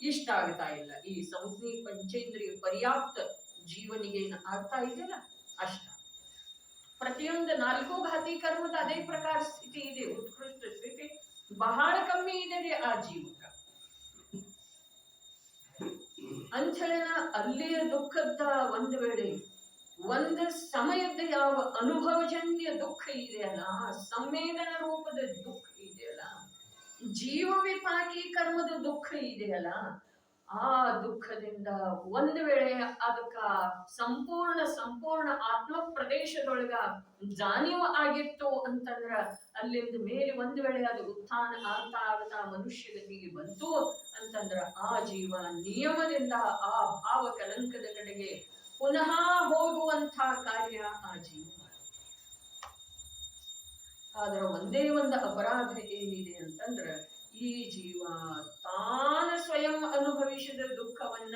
ಇಷ್ಟ ಆಗ್ತಾ ಇಲ್ಲ. ಈ ಸಂಜ್ಞೆ ಪಂಚೇಂದ್ರಿಯ ಪರ್ಯಾಪ್ತ ಜೀವನಿಗೆ ಆಗ್ತಾ ಇದೆಯಲ್ಲ ಅಷ್ಟ. ಪ್ರತಿಯೊಂದು 4 ಘಾತಿ ಕರ್ಮದ ಅದೇ ಪ್ರಕಾರ ಸ್ಥಿತಿ ಇದೆ. ಉತ್ಕೃಷ್ಟ ಸ್ಥಿತಿ ಬಹಳ ಕಮ್ಮಿ ಇದೆ ಆ ಜೀವಕ. ಅಂಚಲನ ಅಲ್ಲಿಯ ದುಃಖದ ಒಂದು ವೇಳೆ ಒಂದು ಸಮಯದ ಯಾವ ಅನುಭವಜನ್ಯ ದುಃಖ ಇದೆಯಲ್ಲ, ಸಂವೇದನ ರೂಪದ ದುಃಖ ಇದೆಯಲ್ಲ, ಜೀವ ವಿಪಾಕಿ ಕರ್ಮದ ದುಃಖ ಇದೆಯಲ್ಲ, ಆ ದುಃಖದಿಂದ ಒಂದು ವೇಳೆ ಅದಕ್ಕ ಸಂಪೂರ್ಣ ಆತ್ಮ ಪ್ರದೇಶದೊಳಗ ಜಾನಿವ ಆಗಿತ್ತು ಅಂತಂದ್ರ ಅಲ್ಲಿಂದ ಮೇಲೆ ಒಂದು ವೇಳೆ ಅದು ಉತ್ಥಾನ ಆಗ್ತಾ ಮನುಷ್ಯಗತಿಗೆ ಬಂತು ಅಂತಂದ್ರ ಆ ಜೀವ ನಿಯಮದಿಂದ ಆ ಭಾವ ಕಲಂಕದ ಕಡೆಗೆ ಪುನಃ ಹೋಗುವಂತ ಕಾರ್ಯ ಆ ಜೀವ ಮಾಡುತ್ತೆ. ಆದ್ರ ಒಂದೇ ಒಂದು ಅಪರಾಧ ಏನಿದೆ ಅಂತಂದ್ರ ಈ ಜೀವ ತಾನ ಸ್ವಯಂ ಅನುಭವಿಸಿದ ದುಃಖವನ್ನ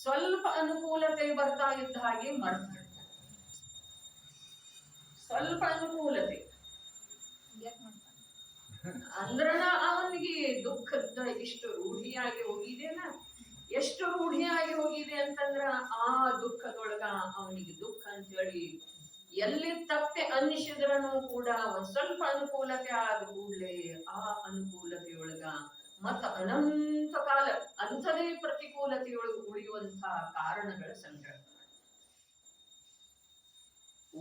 ಸ್ವಲ್ಪ ಅನುಕೂಲತೆ ಬರ್ತಾ ಇದ್ದ ಹಾಗೆ ಮಾಡ್ತಾನೆ. ಸ್ವಲ್ಪ ಅನುಕೂಲತೆ ಅಂದ್ರನ ಅವನಿಗೆ ದುಃಖದ ಇಷ್ಟು ರೂಢಿಯಾಗಿ ಹೋಗಿದೆನ. ಎಷ್ಟು ರೂಢಿಯಾಗಿ ಹೋಗಿದೆ ಅಂತಂದ್ರ ಆ ದುಃಖದೊಳಗ ಅವನಿಗೆ ದುಃಖ ಅಂತ ಹೇಳಿ ಎಲ್ಲಿ ತಪ್ಪೆ ಅನ್ನಿಸಿದ್ರನು ಕೂಡ ಒಂದ್ ಸ್ವಲ್ಪ ಅನುಕೂಲತೆ ಆದ ಕೂಡಲೇ ಆ ಅನುಕೂಲತೆಯೊಳಗ ಮತ್ತ ಅನಂತ ಕಾಲ ಅಂಥದೇ ಪ್ರತಿಕೂಲತೆಯೊಳಗೆ ಉಳಿಯುವಂತಹ ಕಾರಣಗಳ ಸಂಗ್ರಹ.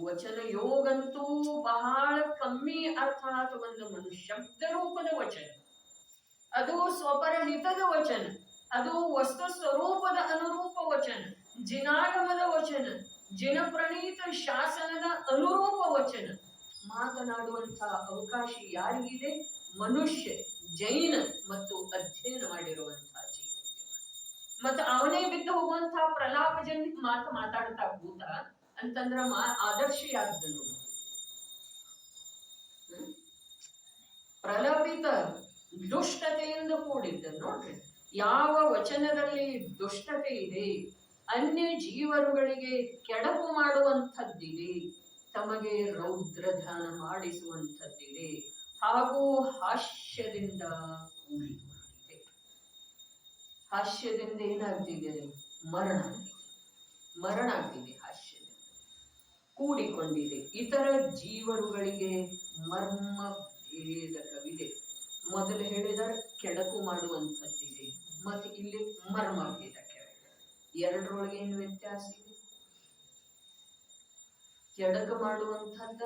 ವಚನ ಯೋಗಂತೂ ಬಹಳ ಕಮ್ಮಿ, ಅರ್ಥಾತ್ ಒಂದು ಶಬ್ದ ರೂಪದ ವಚನ, ಅದು ಸ್ವಪರಹಿತದ ವಚನ, ಅದು ವಸ್ತು ಸ್ವರೂಪದ ಅನುರೂಪ ವಚನ, ಜಿನಾಗಮದ ವಚನ, ಜಿನಪ್ರಣೀತ ಶಾಸನದ ಅನುರೂಪ ವಚನ ಮಾತನಾಡುವಂತಹ ಅವಕಾಶ ಯಾರಿಗಿದೆ? ಮನುಷ್ಯ, ಜೈನ ಮತ್ತು ಅಧ್ಯಯನ ಮಾಡಿರುವಂತಹ ಜೀವನಿಗೆ. ಮತ್ತು ಅವನೇ ಬಿದ್ದು ಹೋಗುವಂತಹ ಪ್ರಲಾಪಜನ್ಯ ಮಾತಾಡ್ತಾ ಕೂತ ಅಂತಂದ್ರ ಆದರ್ಶ ಯಾರ್ದನು? ಪ್ರಲಪಿತ ದುಷ್ಟತೆಯಿಂದ ಕೂಡಿದ್ದ. ನೋಡ್ರಿ, ಯಾವ ವಚನದಲ್ಲಿ ದುಷ್ಟತೆ ಇದೆ, ಅನ್ಯ ಜೀವರುಗಳಿಗೆ ಕೆಡಕು ಮಾಡುವಂಥದ್ದಿದೆ, ತಮಗೆ ರೌದ್ರಧಾನ ಮಾಡಿಸುವಂಥದ್ದಿದೆ, ಹಾಗೂ ಹಾಸ್ಯದಿಂದ ಕೂಡಿಕೊಂಡಿದೆ. ಹಾಸ್ಯದಿಂದ ಏನಾಗ್ತಿದೆ? ಮರಣ ಆಗ್ತಿದೆ. ಹಾಸ್ಯದಿಂದ ಕೂಡಿಕೊಂಡಿದೆ. ಇತರ ಜೀವರುಗಳಿಗೆ ಮರ್ಮ ಭೇದಕವಿದೆ. ಮೊದಲು ಹೇಳಿದ ಕೆಡಕು ಮಾಡುವಂಥದ್ದಿದೆ, ಮತ್ತೆ ಇಲ್ಲಿ ಮರ್ಮ ಭೇದಕ. ಎರಡರೊಳಗೆ ಏನು ವ್ಯತ್ಯಾಸ ಇದೆ? ಕೆಡಕ ಮಾಡುವಂಥದ್ದ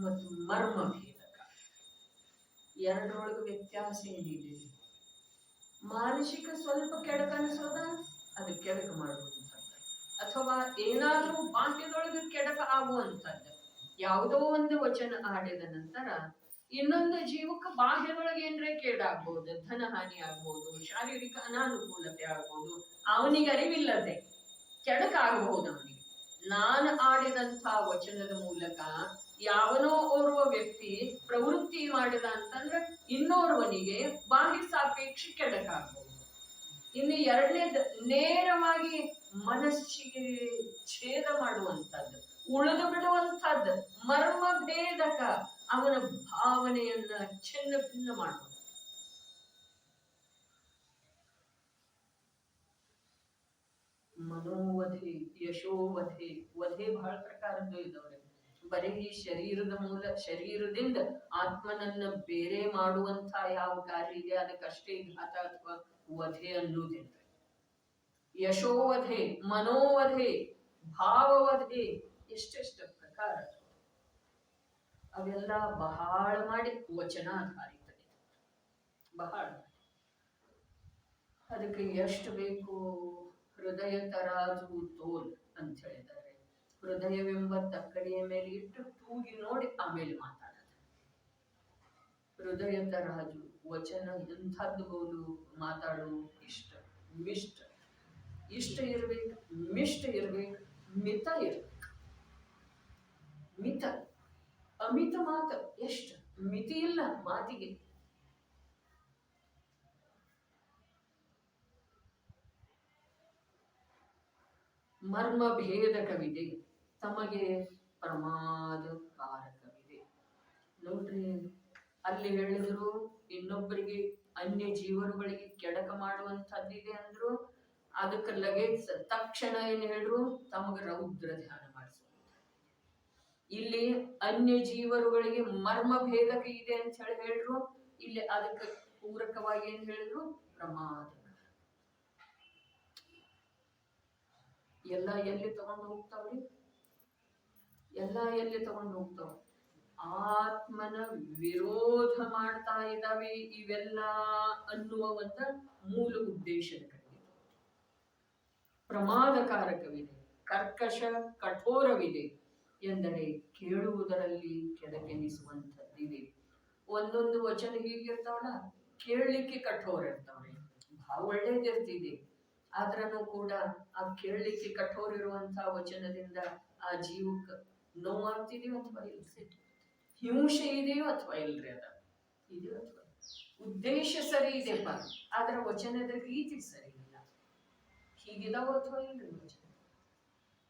ಮತ್ತು ಮರ್ಮ ಭೇದಕ, ಎರಡರೊಳಗೆ ವ್ಯತ್ಯಾಸ ಏನಿದೆ? ಮಾನಸಿಕ ಸ್ವಲ್ಪ ಕೆಡಕ ಅನಿಸೋದ, ಅದು ಕೆಡಕ ಮಾಡುವಂಥದ್ದು, ಅಥವಾ ಏನಾದ್ರೂ ಬಾಹ್ಯದೊಳಗೆ ಕೆಡಕ ಆಗುವಂಥದ್ದು. ಯಾವುದೋ ಒಂದು ವಚನ ಆಡಿದ ನಂತರ ಇನ್ನೊಂದು ಜೀವಕ್ಕೆ ಬಾಹ್ಯದೊಳಗೆ ಏನ್ರೆ ಕೇಡಾಗ್ಬಹುದು, ಧನ ಹಾನಿ ಆಗ್ಬಹುದು, ಶಾರೀರಿಕ ಅನಾನುಕೂಲತೆ ಆಗ್ಬಹುದು, ಅವನಿಗೆ ಅರಿವಿಲ್ಲದೆ ಕೆಡಕ ಆಗಬಹುದು. ಅವನಿಗೆ ನಾನು ಆಡಿದಂಥ ವಚನದ ಮೂಲಕ ಯಾವನೋ ಓರ್ವ ವ್ಯಕ್ತಿ ಪ್ರವೃತ್ತಿ ಮಾಡಿದ ಅಂತಂದ್ರೆ ಇನ್ನೋರ್ವನಿಗೆ ಬಾಹ್ಯ ಸಾಪೇಕ್ಷ ಕೆಡಕ ಆಗ್ಬಹುದು. ಇನ್ನು ಎರಡನೇದು ನೇರವಾಗಿ ಮನಸ್ಸಿಗೆ ಛೇದ ಮಾಡುವಂಥದ್ದು, ಉಳಿದು ಬಿಡುವಂಥದ್ದು, ಮರ್ಮ ಭೇದಕ, ಅವನ ಭಾವನೆಯನ್ನ ಛಿನ್ನ ಭಿನ್ನ ಮಾಡುವ. ಮನೋವಧೆ, ಯಶೋವಧೆ, ವಧೆ ಬಹಳ ಪ್ರಕಾರದ್ದು ಇದ್ದವ್ರೆ. ಬರೀ ಈ ಶರೀರದಿಂದ ಆತ್ಮನನ್ನ ಬೇರೆ ಮಾಡುವಂತ ಯಾವ ಕಾರ್ಯ ಇದೆ ಅದಕ್ಕಷ್ಟೇ ಘಾತ ಅಥವಾ ವಧೆ ಅನ್ನುವುದಿಲ್ಲ. ಯಶೋವಧೆ, ಮನೋವಧೆ, ಭಾವವಧೆ, ಎಷ್ಟೆಷ್ಟು ಪ್ರಕಾರ ಅವೆಲ್ಲ ಬಹಳ ಮಾಡಿ ವಚನಾಧಾರಿತ, ಬಹಳ. ಅದಕ್ಕೆ ಎಷ್ಟು ಬೇಕು ಹೃದಯ ತರಾಜು ತೋಲ್ ಅಂತ ಹೇಳಿದ್ದಾರೆ. ಹೃದಯವೆಂಬ ತಕ್ಕಡಿಯ ಮೇಲೆ ಇಟ್ಟು ತೂಗಿ ನೋಡಿ ಆಮೇಲೆ ಮಾತಾಡೋದು. ಹೃದಯ ತರಾಜು ವಚನ ಎಂಥದ್ದು ಬೋದು ಮಾತಾಡು ಇಷ್ಟ ಮಿಷ್ಟ, ಇಷ್ಟ ಇರ್ಬೇಕು, ಮಿಷ್ಟ ಇರ್ಬೇಕು, ಮಿತ ಇರ್ಬೇಕು. ಮಿತ ಅಮಿತ ಮಾತು ಎಷ್ಟು ಮಿತಿ ಇಲ್ಲ ಮಾತಿಗೆ. ಮರ್ಮ ಭೇದಕವಿದೆ, ತಮಗೆ ಪ್ರಮಾದ ಕಾರಕವಿದೆ. ನೋಡ್ರಿ, ಅಲ್ಲಿ ಹೇಳಿದ್ರು ಇನ್ನೊಬ್ಬರಿಗೆ ಅನ್ಯ ಜೀವರುಗಳಿಗೆ ಕೆಡಕ ಮಾಡುವಂತದ್ದಿದೆ ಅಂದ್ರು, ಅದಕ್ಕೆ ಲಗೇಜ್ ತಕ್ಷಣ ಏನ್ ಹೇಳ್ರು, ತಮಗೆ ರೌದ್ರ ಧ್ಯಾನ ಮಾಡಿಸುವಂತ. ಇಲ್ಲಿ ಅನ್ಯ ಜೀವರುಗಳಿಗೆ ಮರ್ಮ ಭೇದಕ ಇದೆ ಅಂತ ಹೇಳಿ ಹೇಳ್ರು, ಇಲ್ಲಿ ಅದಕ್ಕೆ ಪೂರಕವಾಗಿ ಏನ್ ಹೇಳಿದ್ರು, ಪ್ರಮಾದ. ಎಲ್ಲ ಎಲ್ಲಿ ತಗೊಂಡು ಹೋಗ್ತಾವ್ರಿ? ಎಲ್ಲ ಎಲ್ಲಿ ತಗೊಂಡು ಹೋಗ್ತಾವ? ಆತ್ಮನ ವಿರೋಧ ಮಾಡ್ತಾ ಇದ್ದಾವೆ ಇವೆಲ್ಲ ಅನ್ನುವ ಒಂದು ಮೂಲ ಉದ್ದೇಶದ ಕಡೆಗೆ. ಪ್ರಮಾದಕಾರಕವಿದೆ, ಕರ್ಕಶ ಕಠೋರವಿದೆ ಎಂದರೆ ಕೇಳುವುದರಲ್ಲಿ ಕೆಡಕೆನಿಸುವಂಥದ್ದಿದೆ. ಒಂದೊಂದು ವಚನ ಹೀಗಿರ್ತಾವಲ್ಲ, ಕೇಳಲಿಕ್ಕೆ ಕಠೋರ ಇರ್ತಾವ್ರಿ, ಬಹಳ ಒಳ್ಳೇದಿರ್ತಿದೆ. ಆದ್ರೂ ಕೂಡ ಆ ಕೇಳಲಿಕ್ಕೆ ಕಠೋರ ಇರುವಂತಹ ವಚನದಿಂದ ಆ ಜೀವಕ್ಕೆ ನೋವಾಗ್ತಿದೆಯೋ ಅಥವಾ ಇಲ್ಲ, ಹಿಂಸೆ ಇದೆಯೋ ಅಥವಾ ಇಲ್ರಿ, ಅದ ಇದೆಯೋ ಅಥವಾ ಉದ್ದೇಶ ಸರಿ ಇದೆಪ್ಪ, ಆದ್ರ ವಚನದ ರೀತಿ ಸರಿ ಇಲ್ಲ, ಹೀಗಿದಾವ ಅಥವಾ ಇಲ್ರಿ ವಚನ.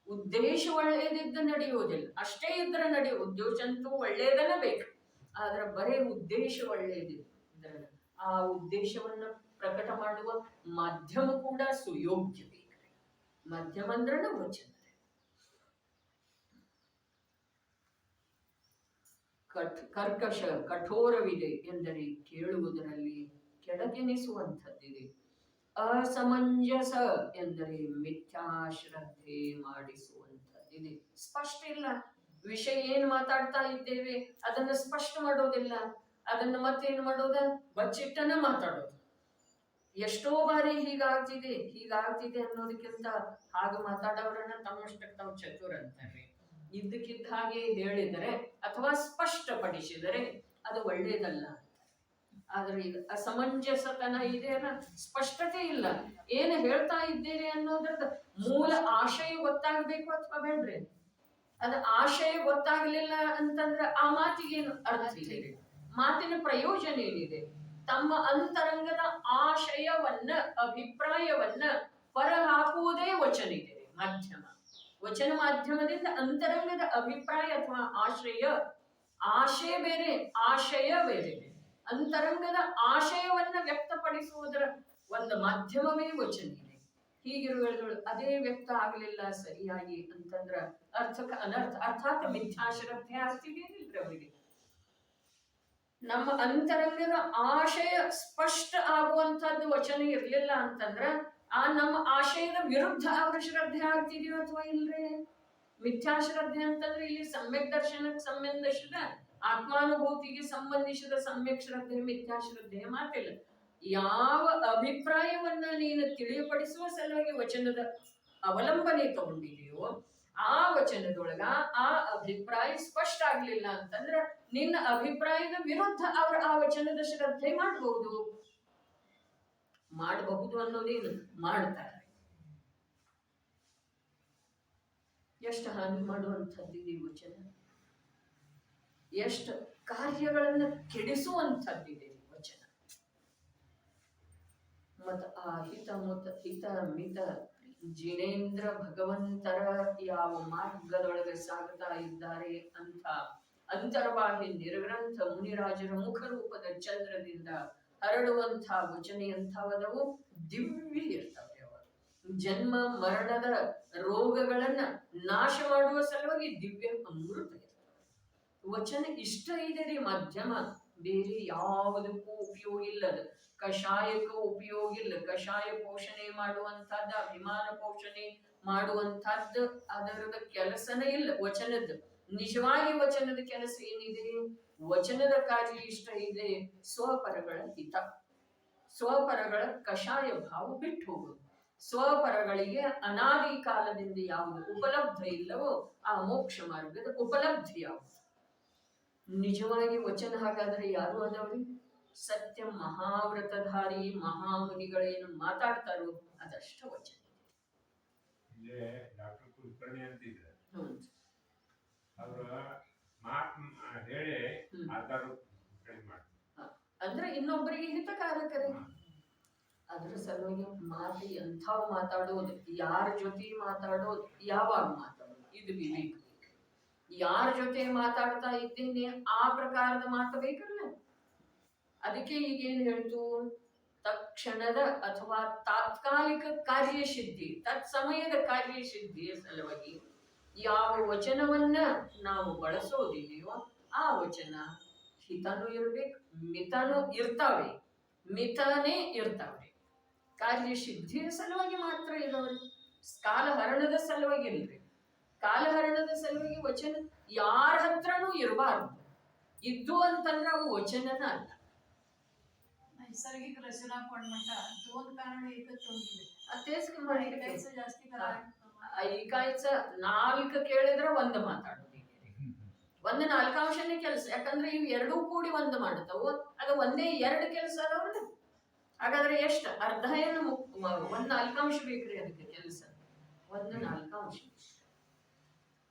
ಉದ್ದೇಶ ಒಳ್ಳೇದಿದ್ದ ನಡೆಯುವುದಿಲ್ಲ, ಅಷ್ಟೇ ಇದ್ರೆ ನಡೆಯೋ. ಉದ್ದೇಶ ಅಂತೂ ಒಳ್ಳೇದನ್ನ ಬೇಕು, ಆದ್ರ ಬರೇ ಉದ್ದೇಶ ಒಳ್ಳೇದಿದ್ರೆ ಆ ಉದ್ದೇಶವನ್ನ ಪ್ರಕಟ ಮಾಡುವ ಮಾಧ್ಯಮ ಕೂಡ ಸುಯೋಗ್ಯ ಬೇಕು. ಮಾಧ್ಯಮ ಅಂದ್ರನ ವಚನ. ಕರ್ಕಶ ಕಠೋರವಿದೆ ಎಂದರೆ ಕೇಳುವುದರಲ್ಲಿ ಕೆಡಕೆನಿಸುವಂಥದ್ದಿದೆ. ಅಸಮಂಜಸ ಎಂದರೆ ಮಿಥ್ಯಾಶ್ರದ್ಧೆ ಮಾಡಿಸುವಂಥದ್ದಿದೆ. ಸ್ಪಷ್ಟ ಇಲ್ಲ, ವಿಷಯ ಏನ್ ಮಾತಾಡ್ತಾ ಇದ್ದೇವೆ ಅದನ್ನ ಸ್ಪಷ್ಟ ಮಾಡೋದಿಲ್ಲ, ಅದನ್ನ ಮತ್ತೇನ್ ಮಾಡೋದ, ಬಚ್ಚಿಟ್ಟನ ಮಾತಾಡೋದು. ಎಷ್ಟೋ ಬಾರಿ ಹೀಗಾಗ್ತಿದೆ ಅನ್ನೋದಕ್ಕಿಂತ ಹಾಗೆ ಮಾತಾಡೋರನ್ನ ತಮ್ಮಷ್ಟಕ್ಕೆ ತಾವು ಚತುರ ಅಂತಾರೆ. ಇದ್ದಕ್ಕಿದ್ದ ಹಾಗೆ ಹೇಳಿದರೆ ಅಥವಾ ಸ್ಪಷ್ಟಪಡಿಸಿದರೆ ಅದು ಒಳ್ಳೇದಲ್ಲ. ಆದ್ರೆ ಈಗ ಅಸಮಂಜಸತನ ಇದೆ ಅಲ್ಲ, ಸ್ಪಷ್ಟತೆ ಇಲ್ಲ, ಏನು ಹೇಳ್ತಾ ಇದ್ದೀರಿ ಅನ್ನೋದ್ರದ್ದು ಮೂಲ ಆಶಯ ಗೊತ್ತಾಗ್ಬೇಕು ಅಥವಾ ಬೇಡ್ರಿ? ಅದ ಆಶಯ ಗೊತ್ತಾಗ್ಲಿಲ್ಲ ಅಂತಂದ್ರೆ ಆ ಮಾತಿಗೇನು ಅರ್ಥ ಇದೆ, ಮಾತಿನ ಪ್ರಯೋಜನ ಏನಿದೆ? ತಮ್ಮ ಅಂತರಂಗದ ಆಶಯವನ್ನ, ಅಭಿಪ್ರಾಯವನ್ನ ಹೊರ ಹಾಕುವುದೇ ವಚನ ಇದೆ, ಮಾಧ್ಯಮ. ವಚನ ಮಾಧ್ಯಮದಿಂದ ಅಂತರಂಗದ ಅಭಿಪ್ರಾಯ ಅಥವಾ ಆಶಯ ಬೇರೆ, ಆಶಯ ಬೇರೆ. ಅಂತರಂಗದ ಆಶಯವನ್ನ ವ್ಯಕ್ತಪಡಿಸುವುದರ ಒಂದು ಮಾಧ್ಯಮವೇ ವಚನ ಇದೆ. ಹೀಗಿರುವಗಳು ಅದೇ ವ್ಯಕ್ತ ಆಗಲಿಲ್ಲ ಸರಿಯಾಗಿ ಅಂತಂದ್ರ ಅರ್ಥಕ್ಕೆ ಅನರ್ಥ, ಅರ್ಥಾತ್ ಮಿಥ್ಯಾಶ್ರದ್ಧೆ ಆಗ್ತಿದೆ ಅವರಿಗೆ. ನಮ್ಮ ಅಂತರಂಗದ ಆಶಯ ಸ್ಪಷ್ಟ ಆಗುವಂತದ್ದು ವಚನ ಇರ್ಲಿಲ್ಲ ಅಂತಂದ್ರ ಆ ನಮ್ಮ ಆಶಯದ ವಿರುದ್ಧ ಅವ್ರ ಶ್ರದ್ಧೆ ಆಗ್ತಿದೆಯೋ ಅಥವಾ ಇಲ್ರಿ? ಮಿಥ್ಯಾಶ್ರದ್ಧೆ ಅಂತಂದ್ರೆ ಇಲ್ಲಿ ಸಮ್ಯಕ್ ದರ್ಶನಕ್ಕೆ ಸಂಬಂಧಿಸಿದ, ಆತ್ಮಾನುಭೂತಿಗೆ ಸಂಬಂಧಿಸಿದ ಸಮ್ಯಕ್ ಶ್ರದ್ಧೆ, ಮಿಥ್ಯಾಶ್ರದ್ಧೆ ಮಾತಿಲ್ಲ. ಯಾವ ಅಭಿಪ್ರಾಯವನ್ನ ನೀನು ತಿಳಿಯಪಡಿಸುವ ಸಲುವಾಗಿ ವಚನದ ಅವಲಂಬನೆ ತಗೊಂಡಿದೆಯೋ ಆ ವಚನದೊಳಗ ಆ ಅಭಿಪ್ರಾಯ ಸ್ಪಷ್ಟ ಆಗ್ಲಿಲ್ಲ ಅಂತಂದ್ರ ನಿನ್ನ ಅಭಿಪ್ರಾಯದ ವಿರುದ್ಧ ಅವರು ಆ ವಚನದ ಶ್ರದ್ಧೆ ಮಾಡಬಹುದು ಅನ್ನೋದೇನು ಮಾಡ್ತಾರೆ. ಎಷ್ಟು ಹಾನಿ ಮಾಡುವಂಥದ್ದಿದೆ ವಚನ, ಎಷ್ಟು ಕಾರ್ಯಗಳನ್ನ ಕೆಡಿಸುವಂಥದ್ದಿದೆ ವಚನ. ಮತ್ತ ಆ ಹಿತ ಮಿತ ಜಿನೇಂದ್ರ ಭಗವಂತರ ಯಾವ ಮಾರ್ಗದೊಳಗೆ ಸಾಗುತ್ತಾ ಇದ್ದಾರೆ ಅಂತ ಅಂತರ್ವಾಹಿ ನಿರ್ಗ್ರಂಥ ಮುನಿರಾಜರ ಮುಖರೂಪದ ಚಂದ್ರದಿಂದ ಹರಡುವಂಥ ವಚನ ಎಂಥವದವು ದಿವ್ಯ ಇರ್ತವೆ. ಅವರು ಜನ್ಮ ಮರಣದ ರೋಗಗಳನ್ನ ನಾಶ ಮಾಡುವ ಸಲುವಾಗಿ ದಿವ್ಯ ಅಮೃತ ಇರ್ತವೆ. ವಚನ ಇಷ್ಟ ಇದೆ ರೀ ಮಧ್ಯಮ, ಬೇರೆ ಯಾವುದಕ್ಕೂ ಉಪಯೋಗ ಇಲ್ಲದ, ಕಷಾಯಕ್ಕೂ ಉಪಯೋಗ ಇಲ್ಲ. ಕಷಾಯ ಪೋಷಣೆ ಮಾಡುವಂತಹದ್ದು, ಅಭಿಮಾನ ಪೋಷಣೆ ಮಾಡುವಂತಹದ್ದು ಅದರದ ಕೆಲಸನೇ ಇಲ್ಲ ವಚನದ್ದು. ನಿಜವಾಗಿ ವಚನದ ಕೆಲಸ ಏನಿದೆ? ವಚನದ ಕಾರ್ಯ ಇಷ್ಟ ಇದೆ ಸ್ವಪರಗಳ ಹಿತ, ಸ್ವಪರಗಳ ಕಷಾಯ ಭಾವ ಬಿಟ್ಟು ಹೋಗುದು. ಸ್ವಪರಗಳಿಗೆ ಅನಾದಿ ಕಾಲದಿಂದ ಯಾವುದು ಉಪಲಬ್ಧ ಇಲ್ಲವೋ ಆ ಮೋಕ್ಷ ಮಾರ್ಗದ ಉಪಲಬ್ಧಿ ಯಾವುದು? ನಿಜವಾಗಿ ವಚನ ಹಾಗಾದ್ರೆ ಯಾರು ಅದವ್ರಿ? ಸತ್ಯ ಮಹಾವ್ರತಧಾರಿ ಮಹಾಮುನಿಗಳೇನು ಮಾತಾಡ್ತಾರೋ ಅದಷ್ಟ ವಚನ. ಡಾಕ್ಟರ್ ಕುಲಕರ್ಣಿ ಅಂತಿದ್ರೆ ಹ್ಮ್ ಅವ್ರ ಮಾತು ಹೇಳಿ ಅಂದ್ರೆ ಇನ್ನೊಬ್ಬರಿಗೆ ಹಿತಕಾರಕರೇ. ಅದ್ರ ಸಲುವಾಗಿ ಮಾತು ಎಂಥವ್ ಮಾತಾಡೋದು, ಯಾರ ಜೊತೆ ಮಾತಾಡೋದು, ಯಾವಾಗ ಮಾತಾಡೋದು, ಇದು ವಿವೇಕ. ಯಾರ ಜೊತೆ ಮಾತಾಡ್ತಾ ಇದ್ದೀನಿ ಆ ಪ್ರಕಾರದ ಮಾತು ಬೇಕಲ್ಲ. ಅದಕ್ಕೆ ಈಗೇನ್ ಹೇಳ್ತು? ತಕ್ಷಣದ ಅಥವಾ ತಾತ್ಕಾಲಿಕ ಕಾರ್ಯಸಿದ್ಧಿ, ತತ್ಸಮಯದ ಕಾರ್ಯಸಿದ್ಧಿಯ ಸಲುವಾಗಿ ಯಾವ ವಚನವನ್ನ ನಾವು ಬಳಸೋದಿದೆಯೋ ಆ ವಚನ ಹಿತನೂ ಇರ್ಬೇಕು, ಮಿತನೂ ಇರ್ತಾವೆ, ಮಿತನೇ ಇರ್ತಾವೆ. ಕಾರ್ಯಸಿದ್ಧಿಯ ಸಲುವಾಗಿ ಮಾತ್ರ ಇದಾವ್ರಿ, ಕಾಲಹರಣದ ಸಲುವಾಗಿ ಇಲ್ರಿ. ಕಾಲಹರಣದ ಸಲುವಾಗಿ ವಚನ ಯಾರ ಹತ್ರನೂ ಇರಬಾರ್ದು. ಇದ್ದು ಅಂತಂದ್ರೆ ಅವು ವಚನನ ಅಲ್ಲ. नैसर्गिक रचना पण म्हणतात दोन कारण एकच होईल. तेच म्हणायचं जास्ती करा. ऐकायचं 4 ಕೇಳಿದ್ರೆ ಒಂದು ಮಾತಾಡೋದು. ಒಂದು 4 ಅಂಶನೇ ಕೆಲಸ. ಯಾಕಂದ್ರೆ ಇವು ಎರಡೂ ಕೂಡಿ ಒಂದು ಮಾಡ್ತಾವು. ಅದು ಒಂದೇ 2 ಕೆಲಸ ಅದಾವಲ್ಲ. ಹಾಗಾದ್ರೆ ಎಷ್ಟು? ಅರ್ಧ ಏನು? ಒಂದು 4 ಅಂಶ ಬೇಕ್ರಿ ಅದಕ್ಕೆ ಕೆಲಸ. ಒಂದು 4 ಅಂಶ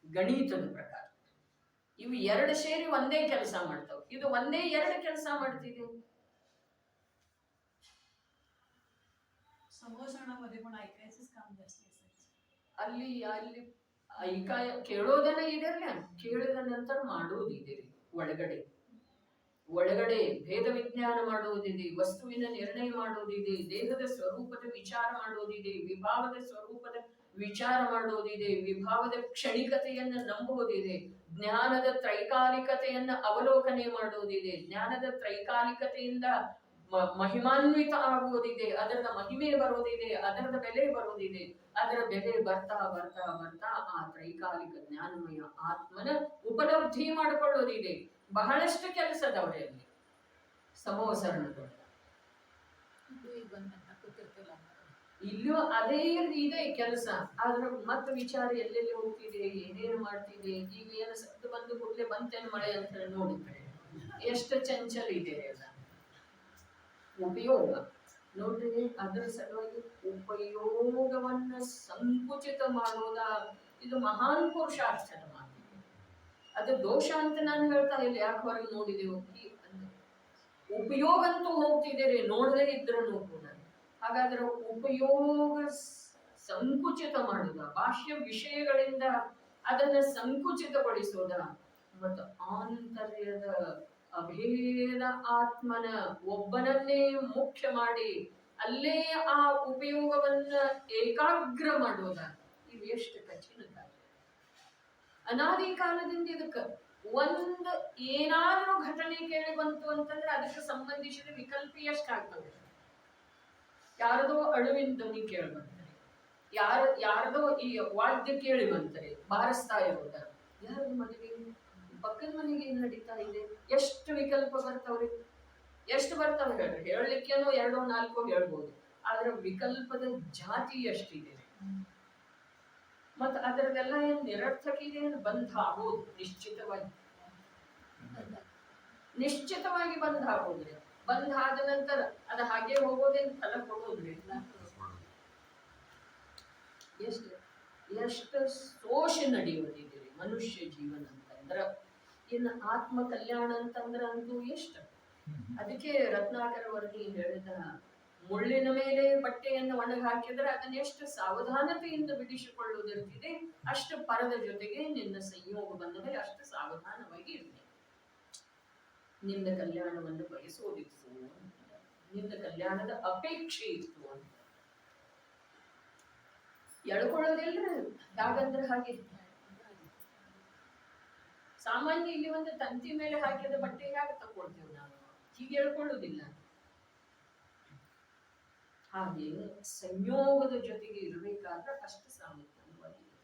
ಗಣಿತದ ಪ್ರಕಾರ ಇವು 2 ಸೇರಿ ಒಂದೇ ಕೆಲಸ ಮಾಡ್ತಾವ. ಇದು ಒಂದೇ 2 ಕೆಲಸ ಮಾಡ್ತಿದೆ. ಸಂಭಾಷಣೆमध्ये पण ऐकायचंच काम जास्त असायचं. ಅಲ್ಲಿ ಕೇಳೋದನ್ನ ಇದೆಲ್ಲ, ಕೇಳಿದ ನಂತರ ಮಾಡೋದಿದೆ. ಒಳಗಡೆ ಭೇದ ವಿಜ್ಞಾನ ಮಾಡೋದಿದೆ, ವಸ್ತುವಿನ ನಿರ್ಣಯ ಮಾಡೋದಿದೆ, ದೇಹದ ಸ್ವರೂಪದ ವಿಚಾರ ಮಾಡೋದಿದೆ, ವಿಭಾವದ ಸ್ವರೂಪದ ವಿಚಾರ ಮಾಡೋದಿದೆ, ವಿಭಾವದ ಕ್ಷಣಿಕತೆಯನ್ನು ನಂಬುವುದಿದೆ, ಜ್ಞಾನದ ತ್ರೈಕಾಲಿಕತೆಯನ್ನ ಅವಲೋಕನೆ ಮಾಡೋದಿದೆ, ಜ್ಞಾನದ ತ್ರೈಕಾಲಿಕತೆಯಿಂದ ಮಹಿಮಾನ್ವಿತ ಆಗುವುದಿದೆ, ಅದರದ ಮಹಿಮೆ ಬರೋದಿದೆ, ಅದರದ ಬೆಲೆ ಬರೋದಿದೆ. ಅದರ ಬೆಲೆ ಬರ್ತಾ ಬರ್ತಾ ಬರ್ತಾ ಆ ತ್ರೈಕಾಲಿಕ ಜ್ಞಾನಮಯ ಆತ್ಮನ ಉಪಲಬ್ಧಿ ಮಾಡಿಕೊಳ್ಳೋದಿದೆ. ಬಹಳಷ್ಟು ಕೆಲಸದವರಲ್ಲಿ ಸಮೋಸರಣಗಳು. ಇಲ್ಲೂ ಅದೇ ಇದೆ ಕೆಲಸ. ಆದ್ರೆ ಮತ್ತೆ ವಿಚಾರ ಎಲ್ಲೆಲ್ಲಿ ಹೋಗ್ತಿದೆ, ಏನೇನು ಮಾಡ್ತಿದೆ. ಈಗ ಏನು ಸದ್ದು ಬಂದು ಕೂಡಲೇ ಬಂತೇನು ಮಳೆ ಅಂತ ಹೇಳಿ ನೋಡಿದ್ರೆ ಎಷ್ಟು ಚಂಚಲ ಇದೆ ಎಲ್ಲ. ಉಪಯೋಗ ನೋಡ್ರಿ, ಅದರ ಸಲುವಾಗಿ ಉಪಯೋಗವನ್ನ ಸಂಕುಚಿತ ಮಾಡೋದ ಇದು ಮಹಾನ್ ಪುರುಷಾರ್ಥದ ಮಾತು. ಅದು ದೋಷ ಅಂತ ನಾನು ಹೇಳ್ತಾ ಇಲ್ಲ. ಯಾಕೆ ಹೊರಗೆ ನೋಡಿದೆವು? ಉಪಯೋಗ ಅಂತೂ ಹೋಗ್ತಿದ್ದೀರಿ ನೋಡದೇ ಇದ್ರೂ ಕೂಡ. ಹಾಗಾದ್ರೆ ಉಪಯೋಗ ಸಂಕುಚಿತ ಮಾಡುದ, ಬಾಹ್ಯ ವಿಷಯಗಳಿಂದ ಅದನ್ನ ಸಂಕುಚಿತಗೊಳಿಸೋದ, ಮತ್ತು ಆಂತರ್ಯದ ಅಭೇದ ಆತ್ಮನ ಒಬ್ಬನನ್ನೇ ಮುಖ್ಯ ಮಾಡಿ ಅಲ್ಲೇ ಆ ಉಪಯೋಗವನ್ನ ಏಕಾಗ್ರ ಮಾಡೋದ, ಇವು ಎಷ್ಟು ಕಠಿಣ ಕಾರ್ಯ. ಅನಾದಿ ಕಾಲದಿಂದ ಇದಕ್ಕೆ ಒಂದು ಏನಾದ್ರೂ ಘಟನೆ ಕೇಳಿ ಬಂತು ಅಂತಂದ್ರೆ ಅದಕ್ಕೆ ಸಂಬಂಧಿಸಿದ ವಿಕಲ್ಪ ಎಷ್ಟಾಗ್ತವೆ. ಯಾರದೋ ಅಳುವಿನ ಧ್ವನಿ ಕೇಳಿ ಬಂತಾರೆ, ಯಾರದೋ ಈ ವಾದ್ಯ ಕೇಳಿ ಬಂತಾರೆ, ಬಾರಿಸ್ತಾ ಇರೋದ, ಯಾರದ ಮದುವೆ, ಪಕ್ಕದ ಮನೆಗೆ ಏನ್ ನಡೀತಾ ಇದೆ, ಎಷ್ಟು ವಿಕಲ್ಪ ಬರ್ತಾವ್ರಿ. ಎಷ್ಟು ಬರ್ತಾವ ಹೇಳ್ರಿ? ಹೇಳಲಿಕ್ಕೇನೋ 2-4 ಹೇಳ್ಬೋದು, ಆದ್ರೆ ವಿಕಲ್ಪದ ಜಾತಿ ಎಷ್ಟಿದೆ. ಮತ್ತ ಅದರದೆಲ್ಲ ಏನ್ ನಿರರ್ಥಕ ಇದೆ? ಬಂಧ ಆಗೋದು ನಿಶ್ಚಿತವಾಗಿ ಬಂಧ ಆಗೋದ್ರಿ. ಬಂಧ ಆದ ನಂತರ ಅದು ಹಾಗೆ ಹೋಗೋದೇನು ಫಲ ಕೊಡೋದ್ರಿ. ಎಷ್ಟು ಶೋಷ ನಡೆಯೋದಿದೆ ಮನುಷ್ಯ ಜೀವನ ಅಂತಂದ್ರ. ಇನ್ನು ಆತ್ಮ ಕಲ್ಯಾಣ ಅಂತಂದ್ರ ಅಂತೂ ಎಷ್ಟು. ಅದಕ್ಕೆ ರತ್ನಾಕರ ವರ್ಣಿ ಹೇಳಿದ, ಮುಳ್ಳಿನ ಮೇಲೆ ಬಟ್ಟೆಯನ್ನು ಒಣಗಿ ಹಾಕಿದ್ರೆ ಅದನ್ನ ಎಷ್ಟು ಸಾವಧಾನತೆಯಿಂದ ಬಿಡಿಸಿಕೊಳ್ಳುವುದಿರ್ತಿದೆ, ಅಷ್ಟು ಪರದ ಜೊತೆಗೆ ನಿನ್ನ ಸಂಯೋಗ ಬಂದ ಮೇಲೆ ಅಷ್ಟು ಸಾವಧಾನವಾಗಿ ಇರ್ತೀನಿ. ನಿನ್ನ ಕಲ್ಯಾಣವನ್ನು ಬಯಸೋದಿತ್ತು, ನಿನ್ನ ಕಲ್ಯಾಣದ ಅಪೇಕ್ಷೆ ಇತ್ತು ಅಂತ ಎಳ್ಕೊಳ್ಳೋದಿಲ್ರಿ. ಯಾಕಂದ್ರೆ ಹಾಗೆ ಸಾಮಾನ್ಯ ಇಲ್ಲಿ ಒಂದು ತಂತಿ ಮೇಲೆ ಹಾಕಿದ ಬಟ್ಟೆ ಹೇಗೆ ತಗೊಳ್ತೇವೆ ನಾವು? ಹೀಗೆ ಹೇಳ್ಕೊಳ್ಳುವುದಿಲ್ಲ. ಹಾಗೆ ಸಂಯೋಗದ ಜೊತೆಗೆ ಇರಬೇಕಾದ್ರೆ ಅಷ್ಟು ಸಾಮರ್ಥ್ಯವಾಗಿದೆ.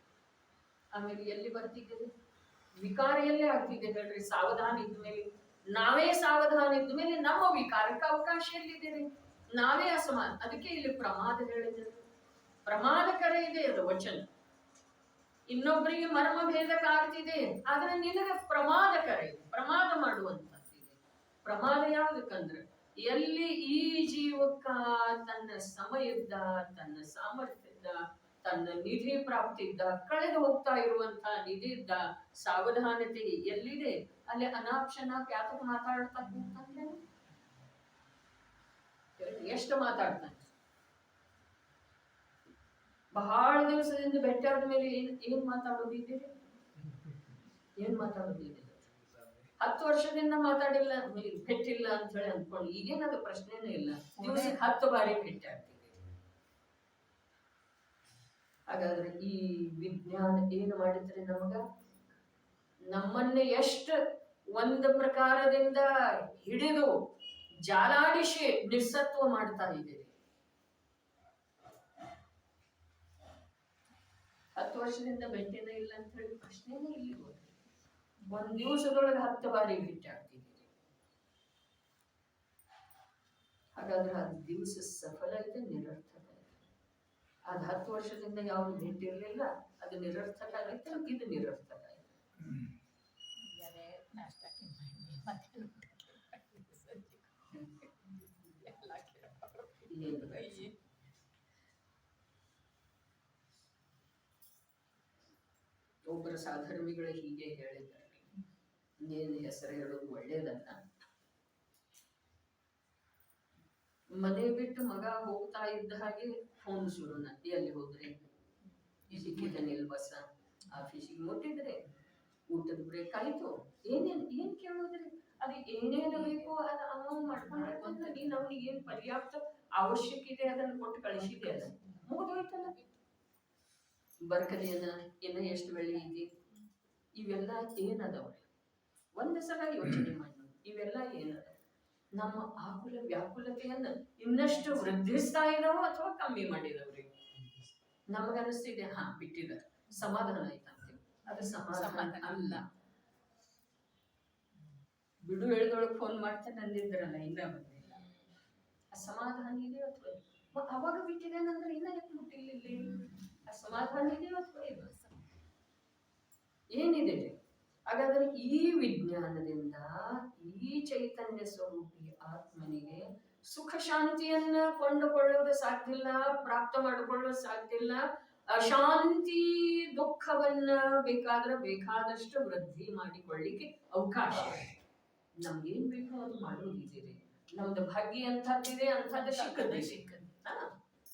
ಆಮೇಲೆ ಎಲ್ಲಿ ಬರ್ತಿದ್ದೇವೆ? ವಿಕಾರ ಎಲ್ಲೇ ಆಗ್ತಿದೆ ಹೇಳ್ರಿ? ಸಾವಧಾನ ಇದ್ಮೇಲೆ, ನಾವೇ ಸಾವಧಾನ ಇದ್ಮೇಲೆ ನಮ್ಮ ವಿಕಾರಕ್ಕೆ ಅವಕಾಶ ಎಲ್ಲಿದೆ? ನಾವೇ ಅಸಮಾನ. ಅದಕ್ಕೆ ಇಲ್ಲಿ ಪ್ರಮಾದ ಹೇಳಿದ್ರು. ಪ್ರಮಾದಕರ ಇದೆ ಅದು ವಚನ. ಇನ್ನೊಬ್ಬರಿಗೆ ಮರ್ಮ ಭೇದಕ್ಕಾಗ್ತಿದೆ, ಆದ್ರೆ ನಿನಗೆ ಪ್ರಮಾದಕರ ಇದೆ, ಪ್ರಮಾದ ಮಾಡುವಂತದ್ದಿದೆ. ಪ್ರಮಾದ ಯಾವ್ದಕ್ಕಂದ್ರೆ ಎಲ್ಲಿ ಈ ಜೀವಕ್ಕ ತನ್ನ ಸಮಯದ, ತನ್ನ ಸಾಮರ್ಥ್ಯದ, ತನ್ನ ನಿಧಿ ಪ್ರಾಪ್ತಿದ್ದ, ಕಳೆದು ಹೋಗ್ತಾ ಇರುವಂತಹ ನಿಧಿದ್ದ ಸಾವಧಾನತೆ ಎಲ್ಲಿದೆ ಅಲ್ಲಿ ಅನಾಪ್ಷನ ಯಾತಕ ಮಾತಾಡ್ತಾ ಕೂತಾನೆ? ಎಷ್ಟು ಮಾತಾಡ್ತಾನೆ? ಬಹಳ ದಿವಸದಿಂದ ಭೇಟಿ ಆದ ಮೇಲೆ ಏನ್ ಮಾತಾಡೋದಿದ್ದೀರಿ? ಏನ್ ಮಾತಾಡೋದಿದೆ? 10 ವರ್ಷದಿಂದ ಮಾತಾಡಿಲ್ಲ, ಭೇಟಿಲ್ಲ ಅಂತ ಹೇಳಿ ಅನ್ಕೊಂಡು ಈಗೇನದು ಪ್ರಶ್ನೆನೇ ಇಲ್ಲ. ದಿವಸಕ್ಕೆ 10 ಬಾರಿ ಭೇಟಿ ಆಗ್ತಿದೆ. ಹಾಗಾದ್ರೆ ಈ ವಿಜ್ಞಾನ ಏನು ಮಾಡಿದ್ರೆ ನಮಗ? ನಮ್ಮನ್ನ ಎಷ್ಟು ಒಂದು ಪ್ರಕಾರದಿಂದ ಹಿಡಿದು ಜಾಲಾಡಿಸಿ ನಿಸ್ಸತ್ವ ಮಾಡ್ತಾ ಇದೆ. 10 ವರ್ಷದಿಂದ ಭೇಟಿನೇ ಇಲ್ಲ ಅಂತ ಹೇಳಿ ಪ್ರಶ್ನೆನೇ ಇಲ್ಲಿ ಹೋದ್ರೆ ಒಂದ್ ದಿವಸದೊಳಗೆ 10 ಬಾರಿ ಭೇಟಿ ಆಗ್ತಿದ್ದೀರಿ. ಹಾಗಾದ್ರೆ ಆ ದಿವಸ ಸಫಲ ಇದೆ, ನಿರರ್ಥಕ ಇದೆ. ಅದ್ 10 ವರ್ಷದಿಂದ ಯಾವ್ದು ಭೇಟಿ ಇರಲಿಲ್ಲ, ಅದು ನಿರರ್ಥಕ ಆಗೈತೆ, ಇದು ನಿರರ್ಥಕ ಇದೆ. ಒಬ್ಬರು ಸಾಧರ್ಮಿಗಳು ಹೀಗೆ ಹೇಳಿದ್ದಾರೆ, ನೀನು ಹೆಸರು ಹೇಳೋದು ಒಳ್ಳೇದಲ್ಲ. ಮನೆ ಬಿಟ್ಟು ಮಗ ಹೋಗ್ತಾ ಇದ್ದ ಹಾಗೆ ಫೋನ್ ಶುರುನ, ಎಲ್ಲಿ ಹೋದ್ರೆ ಸಿಕ್ಕಿದನಿಲ್ ಬಸ್, ಆಫೀಸಿಗೆ ಮುಟ್ಟಿದ್ರೆ, ಊಟದ ಬ್ರೇಕ್ ಆಯ್ತು, ಏನ್ ಕೇಳೋದ್ರಿ? ಅದು ಏನೇನು ಬೇಕೋ ಅದು ಅವ ಮಾಡ್ಕೊಂಡ್ರೆ ನೀನು ಅವ್ನಿಗೆ ಏನ್ ಪರ್ಯಾಪ್ತ ಅವಶ್ಯಕ ಇದೆ ಅದನ್ನ ಕೊಟ್ಟು ಕಳಿಸಿದೆ, ಅದ ಮುಗಿದೋಯ್ತಲ್ಲ. ಬರ್ಕಲಿಯನ್ನ ಇನ್ನ ಎಷ್ಟು ಬೆಳೆ ಇದೆ, ಇವೆಲ್ಲ ಏನದವ್ರಿ? ಒಂದು ಸಲ ಯೋಚನೆ ಮಾಡಿ, ಇವೆಲ್ಲ ಏನದ? ನಮ್ಮ ಆಕುಲ ವ್ಯಾಕುಲತೆಯನ್ನ ಇನ್ನಷ್ಟು ವೃದ್ಧಿಸ್ತಾ ಇದಾವೋ ಅಥವಾ ಕಮ್ಮಿ ಮಾಡಿದವ್ರಿ? ನಮಗನಿಸ್ತಿದೆ ಹಾ ಬಿಟ್ಟಿದ್ದಾರೆ, ಸಮಾಧಾನ ಆಯ್ತಂತೀವಿ. ಅದು ಸಮಾಧಾನ ಅಲ್ಲ. ಬಿಡು ಹೇಳಿದೊಳಗೆ ಫೋನ್ ಮಾಡ್ತೇನೆ ಅಂದಿದ್ರಲ್ಲ, ಇನ್ನ ಬಂದಿಲ್ಲ. ಅಸಮಾಧಾನ ಇದೆ ಅಥವಾ ಅವಾಗ ಬಿಟ್ಟಿದ್ದೇನಂದ್ರೆ ಇನ್ನ ಯಾಕೆ ಮುಟ್ಟಿಲ್ಲ? ಅಸಮಾಧಾನ ಇದೆ ಅಥವಾ ಇಲ್ಲ? ಏನಿದೆ? ಹಾಗಾದ್ರೆ ಈ ವಿಜ್ಞಾನದಿಂದ ಈ ಚೈತನ್ಯ ಸ್ವರೂಪಿ ಆತ್ಮನಿಗೆ ಸುಖ ಶಾಂತಿಯನ್ನ ಕೊಂಡುಕೊಳ್ಳೋದು ಸಾಧ್ಯ ಇಲ್ಲ, ಪ್ರಾಪ್ತ ಮಾಡಿಕೊಳ್ಳೋದು ಸಾಧ್ಯ ಇಲ್ಲ. ಅಶಾಂತಿ ದುಃಖವನ್ನ ಬೇಕಾದಷ್ಟು ವೃದ್ಧಿ ಮಾಡಿಕೊಳ್ಳಿಕ್ಕೆ ಅವಕಾಶ. ನಮ್ಗೇನ್ ಬೇಕೋ ಅದು ಮಾಡೋದಿದ್ದೀರಿ. ನಮ್ದು ಭಾಗ್ಯ ಅಂಥದ್ದಿದೆ, ಅಂಥದ್ದು ಸಿಕ್ಕದೆ.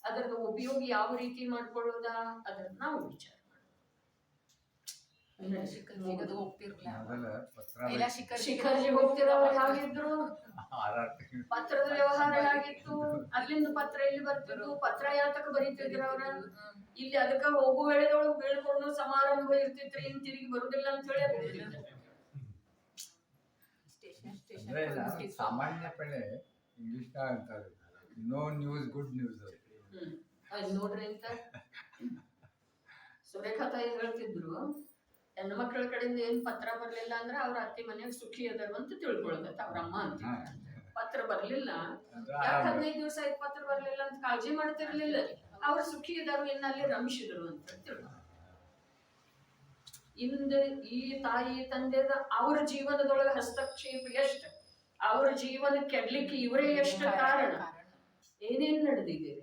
ಅದರದ ಉಪಯೋಗ ಯಾವ ರೀತಿ ಮಾಡ್ಕೊಳ್ಳೋದ ಅದನ್ನ ನಾವು ವಿಚಾರ ಶಿಖರ್ಜಿ ಹೋಗ್ತಿರೋರು ಹಾಗಿದ್ರು, ಪತ್ರದ ವ್ಯವಹಾರ ಆಗಿತ್ತು, ಅಲ್ಲಿಂದ ಪತ್ರ ಇಲ್ಲಿ ಬರ್ತಿದ್ರು, ಪತ್ರ ಯಾತಕ ಬರೀತಿದ್ರು ಅವ್ರ? ಇಲ್ಲಿ ಅದಕ್ಕ ಹೋಗೋ ವೇಳೆದೊಳಗೆ ಬೀಳ್ಕೊಂಡು ಸಮಾರಂಭ ಇರ್ತಿತ್ರಿ, ಇನ್ ತಿರುಗಿ ಬರುದಿಲ್ಲ ಅಂತ ಹೇಳಿ ಸಾಮಾನ್ಯ ಪಡೆ ಇಂಗ್ಲಿಷ್ ಅಂತಾರೆ, ನೋ ನ್ಯೂಸ್ ಗುಡ್ ನ್ಯೂಸ್. ನೋಡ್ರಿ ಅಂತ ಸುರೇಖಾ ತಾಯಿ ಹೇಳ್ತಿದ್ರು, ಹೆಣ್ಮಕ್ಳ ಕಡೆಯಿಂದ ಏನ್ ಪತ್ರ ಬರ್ಲಿಲ್ಲ ಅಂದ್ರೆ ಅವ್ರ ಅತ್ತಿ ಮನೆಯಾಗ ಸುಖಿ ಅದಾರ ಅಂತ ತಿಳ್ಕೊಳ್ತೈತೆ ಅವ್ರ ಅಮ್ಮ ಅಂತ. ಪತ್ರ ಬರ್ಲಿಲ್ಲ, ಯಾಕೆ 15 ದಿವಸ ಆಯ್ತು ಪತ್ರ ಬರ್ಲಿಲ್ಲ ಅಂತ ಕಾಳಜಿ ಮಾಡ್ತಿರ್ಲಿಲ್ಲ, ಅವ್ರ ಸುಖಿ ಇದಾರು, ಇನ್ನಲ್ಲಿ ರಮಿಸಿದ್ರು ಅಂತ ತಿಳ್ಕೊ. ಇಂದ ಈ ತಾಯಿ ತಂದೆದ ಅವ್ರ ಜೀವನದೊಳಗೆ ಹಸ್ತಕ್ಷೇಪ ಎಷ್ಟು, ಅವ್ರ ಜೀವನ ಕೆಡ್ಲಿಕ್ಕೆ ಇವರೇ ಎಷ್ಟು ಕಾರಣ, ಏನೇನ್ ನಡೆದಿದೆ?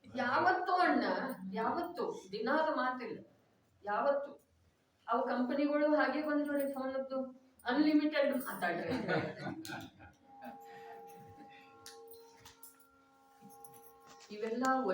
ಯಾವತ್ತು ಅಣ್ಣ, ಯಾವತ್ತು ದಿನಾದ ಮಾತಿಲ್ಲ, ಯಾವತ್ತು ಅವು ಕಂಪನಿಗಳು ಹಾಗೆ ಬಂದ್ರಿ, ಫೋನದ್ದು ಅನ್ಲಿಮಿಟೆಡ್ ಮಾತಾಡ್ರಿ. ಇವೆಲ್ಲ